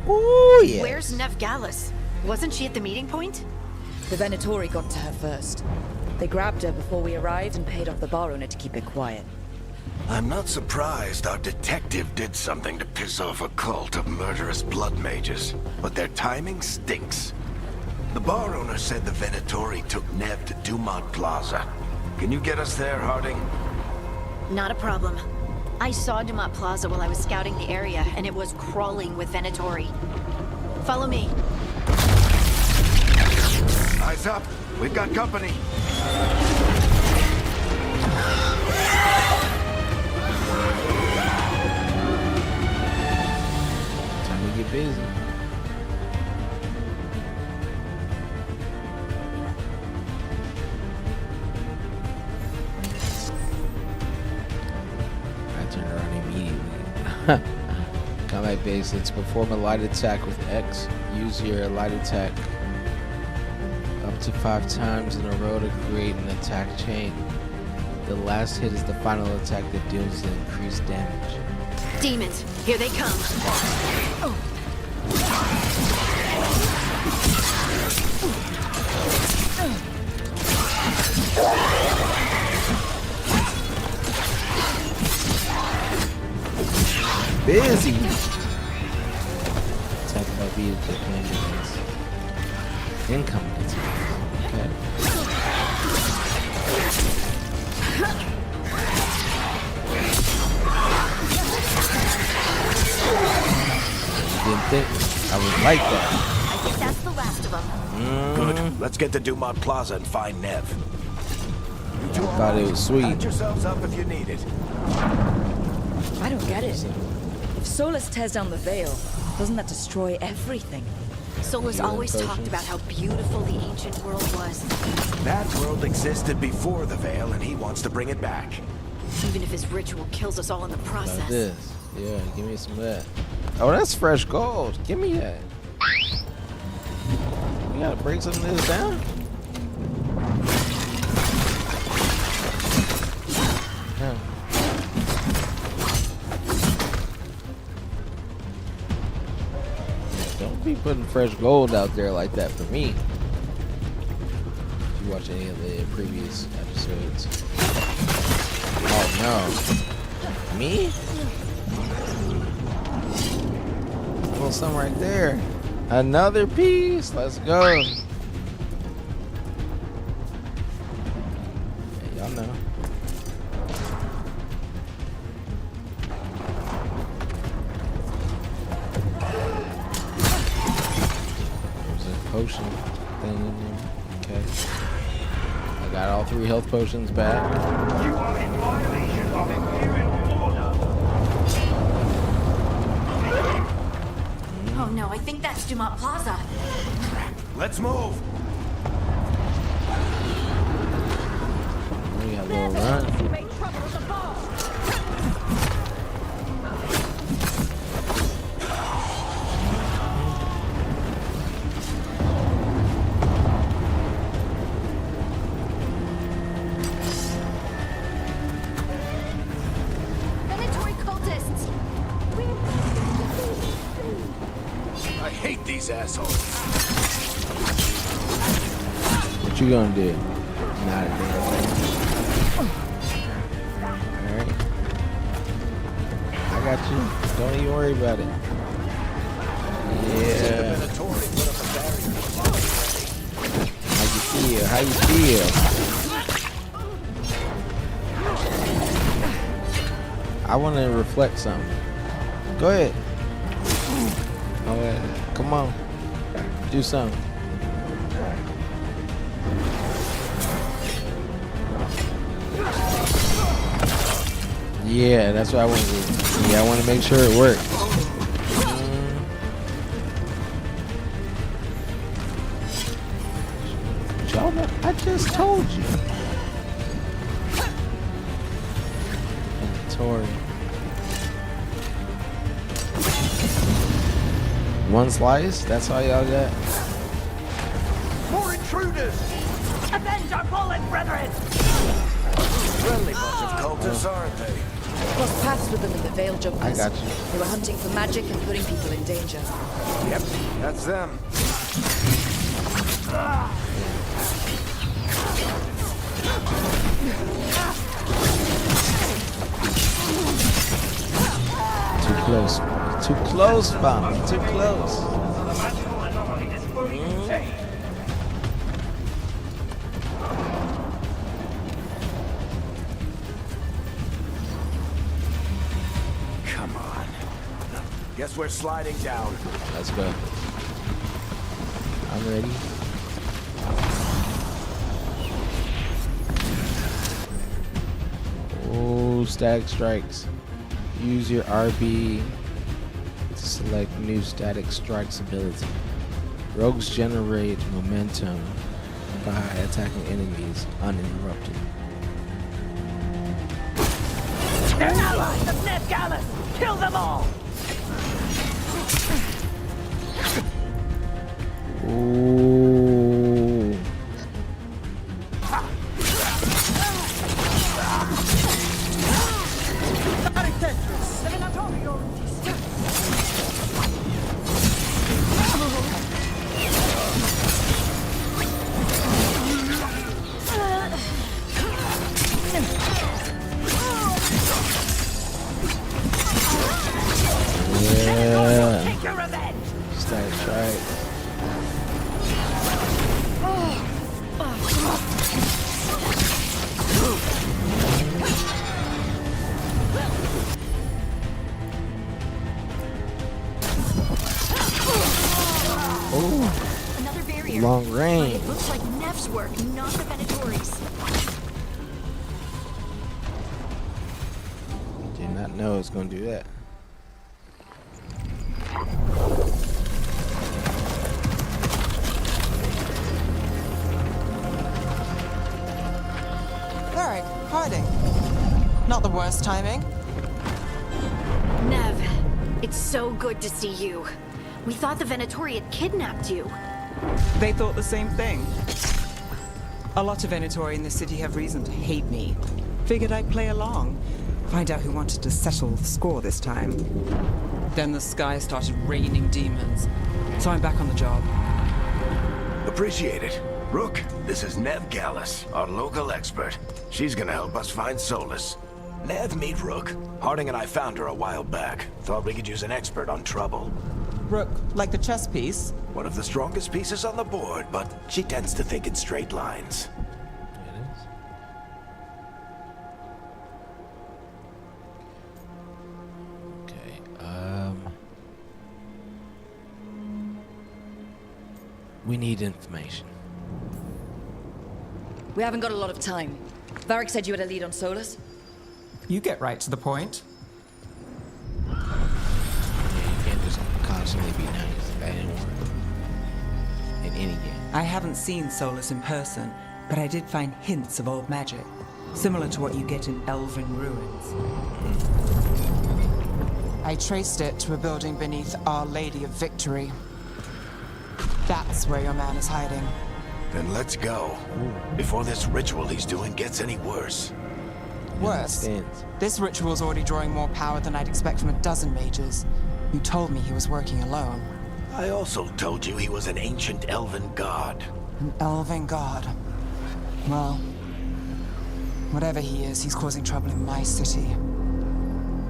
Speaker 1: Ooh, yeah.
Speaker 11: Where's Nevgalis? Wasn't she at the meeting point?
Speaker 13: The Venatori got to her first. They grabbed her before we arrived and paid off the bar owner to keep it quiet.
Speaker 8: I'm not surprised our detective did something to piss off a cult of murderous blood mages, but their timing stinks. The bar owner said the Venatori took Nev to Dumont Plaza. Can you get us there, Harding?
Speaker 11: Not a problem. I saw Dumont Plaza while I was scouting the area, and it was crawling with Venatori. Follow me.
Speaker 8: Eyes up. We've got company.
Speaker 1: Time to get busy. I turned around immediately. Combat basics. Perform a light attack with X. Use your light attack up to 5 times in a row to create an attack chain. The last hit is the final attack that deals the increased damage.
Speaker 11: Demons, here they come.
Speaker 1: busy. Talk about being defenders. Incompetency. Okay. Didn't think I was like that.
Speaker 11: I think that's the last of them.
Speaker 8: Good. Let's get to Dumont Plaza and find Nev.
Speaker 1: I thought it was sweet.
Speaker 8: Patch yourselves up if you need it.
Speaker 13: I don't get it. If Solus tears down the Veil, doesn't that destroy everything?
Speaker 11: Solus always talked about how beautiful the ancient world was.
Speaker 8: That world existed before the Veil, and he wants to bring it back.
Speaker 11: Even if his ritual kills us all in the
Speaker 1: Like
Speaker 11: process.
Speaker 1: this. Yeah, give me some of that. Oh, that's fresh gold. Give me that. We gotta break some of this down. Yeah. Don't be putting fresh gold out there like that for me. If you watch any of the previous episodes. Oh no. Me? Well, some right there. Another piece. Let's go. Yeah, y'all know. There's a potion thing in there. Okay. I got all 3 health potions back.
Speaker 3: You are in violation of Imperial order.
Speaker 11: Oh no, I think that's Dumont Plaza.
Speaker 8: Let's move.
Speaker 1: We got a little run.
Speaker 11: Venatory cultists!
Speaker 8: I hate these assholes.
Speaker 1: What you gonna do? Not a damn thing. Alright. I got you. Don't even worry about it. Yeah. How you feel? How you feel? I want to reflect something. Go ahead. Go ahead. Come on. Do something. Yeah, that's what I want to do. Yeah, I want to make sure it works. Y'all know, I just told you. Tori. One slice? That's all y'all got?
Speaker 8: More intruders!
Speaker 6: Avenge our fallen brethren!
Speaker 8: Friendly bunch of cultists, aren't they?
Speaker 13: Crossed paths with them in the Veil Jumpers.
Speaker 1: I got you.
Speaker 13: They were hunting for magic and putting people in danger.
Speaker 8: Yep, that's them.
Speaker 1: Too close. Too close, Bomb. Too close.
Speaker 8: Come on. Guess we're sliding down.
Speaker 1: Let's go. I'm ready. Oh, static strikes. Use your RB to select new static strikes ability. Rogues generate momentum by attacking enemies uninterrupted.
Speaker 6: They're allies of Ned Gallus! Kill them all!
Speaker 1: Ooh.
Speaker 11: here.
Speaker 1: long
Speaker 11: But
Speaker 1: range.
Speaker 11: it looks like Nev's work, not the Venatori's.
Speaker 1: Did not know it's gonna do that.
Speaker 15: Varric, hiding. Not the worst timing.
Speaker 11: Nev, it's so good to see you. We thought the Venatori had kidnapped you.
Speaker 15: They thought the same thing. A lot of Venatori in the city have reason to hate me. Figured I'd play along. Find out who wanted to settle the score this time. Then the sky started raining demons. So I'm back on the job.
Speaker 8: Appreciate it. Rook, this is Nev Gallus, our local expert. She's gonna help us find Solus. Nev, meet Rook. Harding and I found her a while back. Thought we could use an expert on trouble.
Speaker 15: Rook, like the chess piece?
Speaker 8: One of the strongest pieces on the board, but she tends to think in straight lines.
Speaker 1: We need information.
Speaker 13: We haven't got a lot of time. Varric said you had a lead on Solus.
Speaker 15: You get right to the point.
Speaker 1: Yeah, you can't just constantly be nice. That didn't work. In any game.
Speaker 15: I haven't seen Solus in person, but I did find hints of old magic, similar to what you get in Elven ruins. I traced it to a building beneath Our Lady of Victory. That's where your man is hiding.
Speaker 8: Then let's go. Before this ritual he's doing gets any worse.
Speaker 15: Worse. This ritual's already drawing more power than I'd expect from a dozen mages. You told me he was working alone.
Speaker 8: I also told you he was an ancient elven god.
Speaker 15: An elven god. Well, whatever he is, he's causing trouble in my city.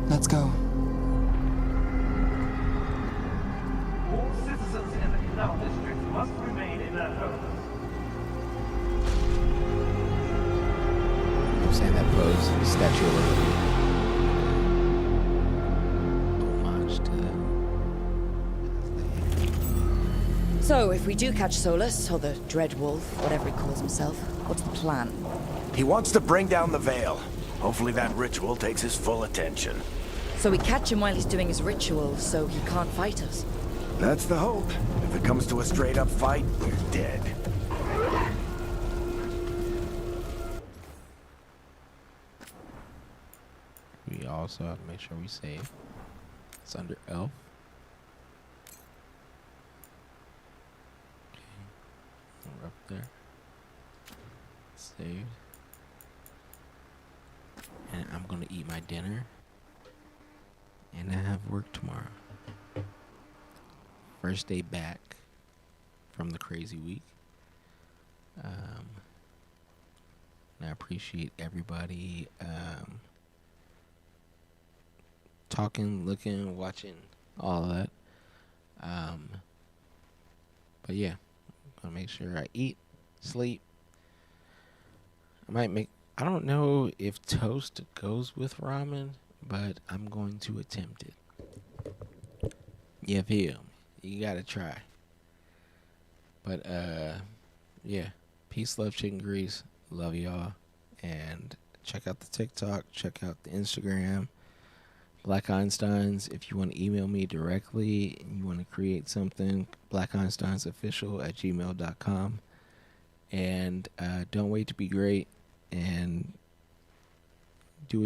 Speaker 15: Let's go.
Speaker 16: All citizens in the Canal District must remain in their homes.
Speaker 1: I'm saying that pose, Statue of Liberty. Homage to that.
Speaker 13: So, if we do catch Solus, or the Dread Wolf, whatever he calls himself, what's the plan?
Speaker 8: He wants to bring down the Veil. Hopefully that ritual takes his full attention.
Speaker 13: So we catch him while he's doing his ritual, so he can't fight us.
Speaker 8: That's the hope. If it comes to a straight-up fight, we're dead.
Speaker 1: We also have to make sure we save. It's under Elf. Okay. We're up there. Save. And I'm gonna eat my dinner. And I have work tomorrow. First day back from the crazy week. And I appreciate everybody talking, looking, watching, all of that. But yeah, I'm gonna make sure I eat, sleep. I don't know if toast goes with ramen, but I'm going to attempt it. You feel me? You gotta try. But yeah. Peace, love, chicken grease. Love y'all. And check out the TikTok. Check out the Instagram. Black Einsteinz. If you want to email me directly and you want to create something, blackeinsteinsofficial@gmail.com. And don't wait to be great. And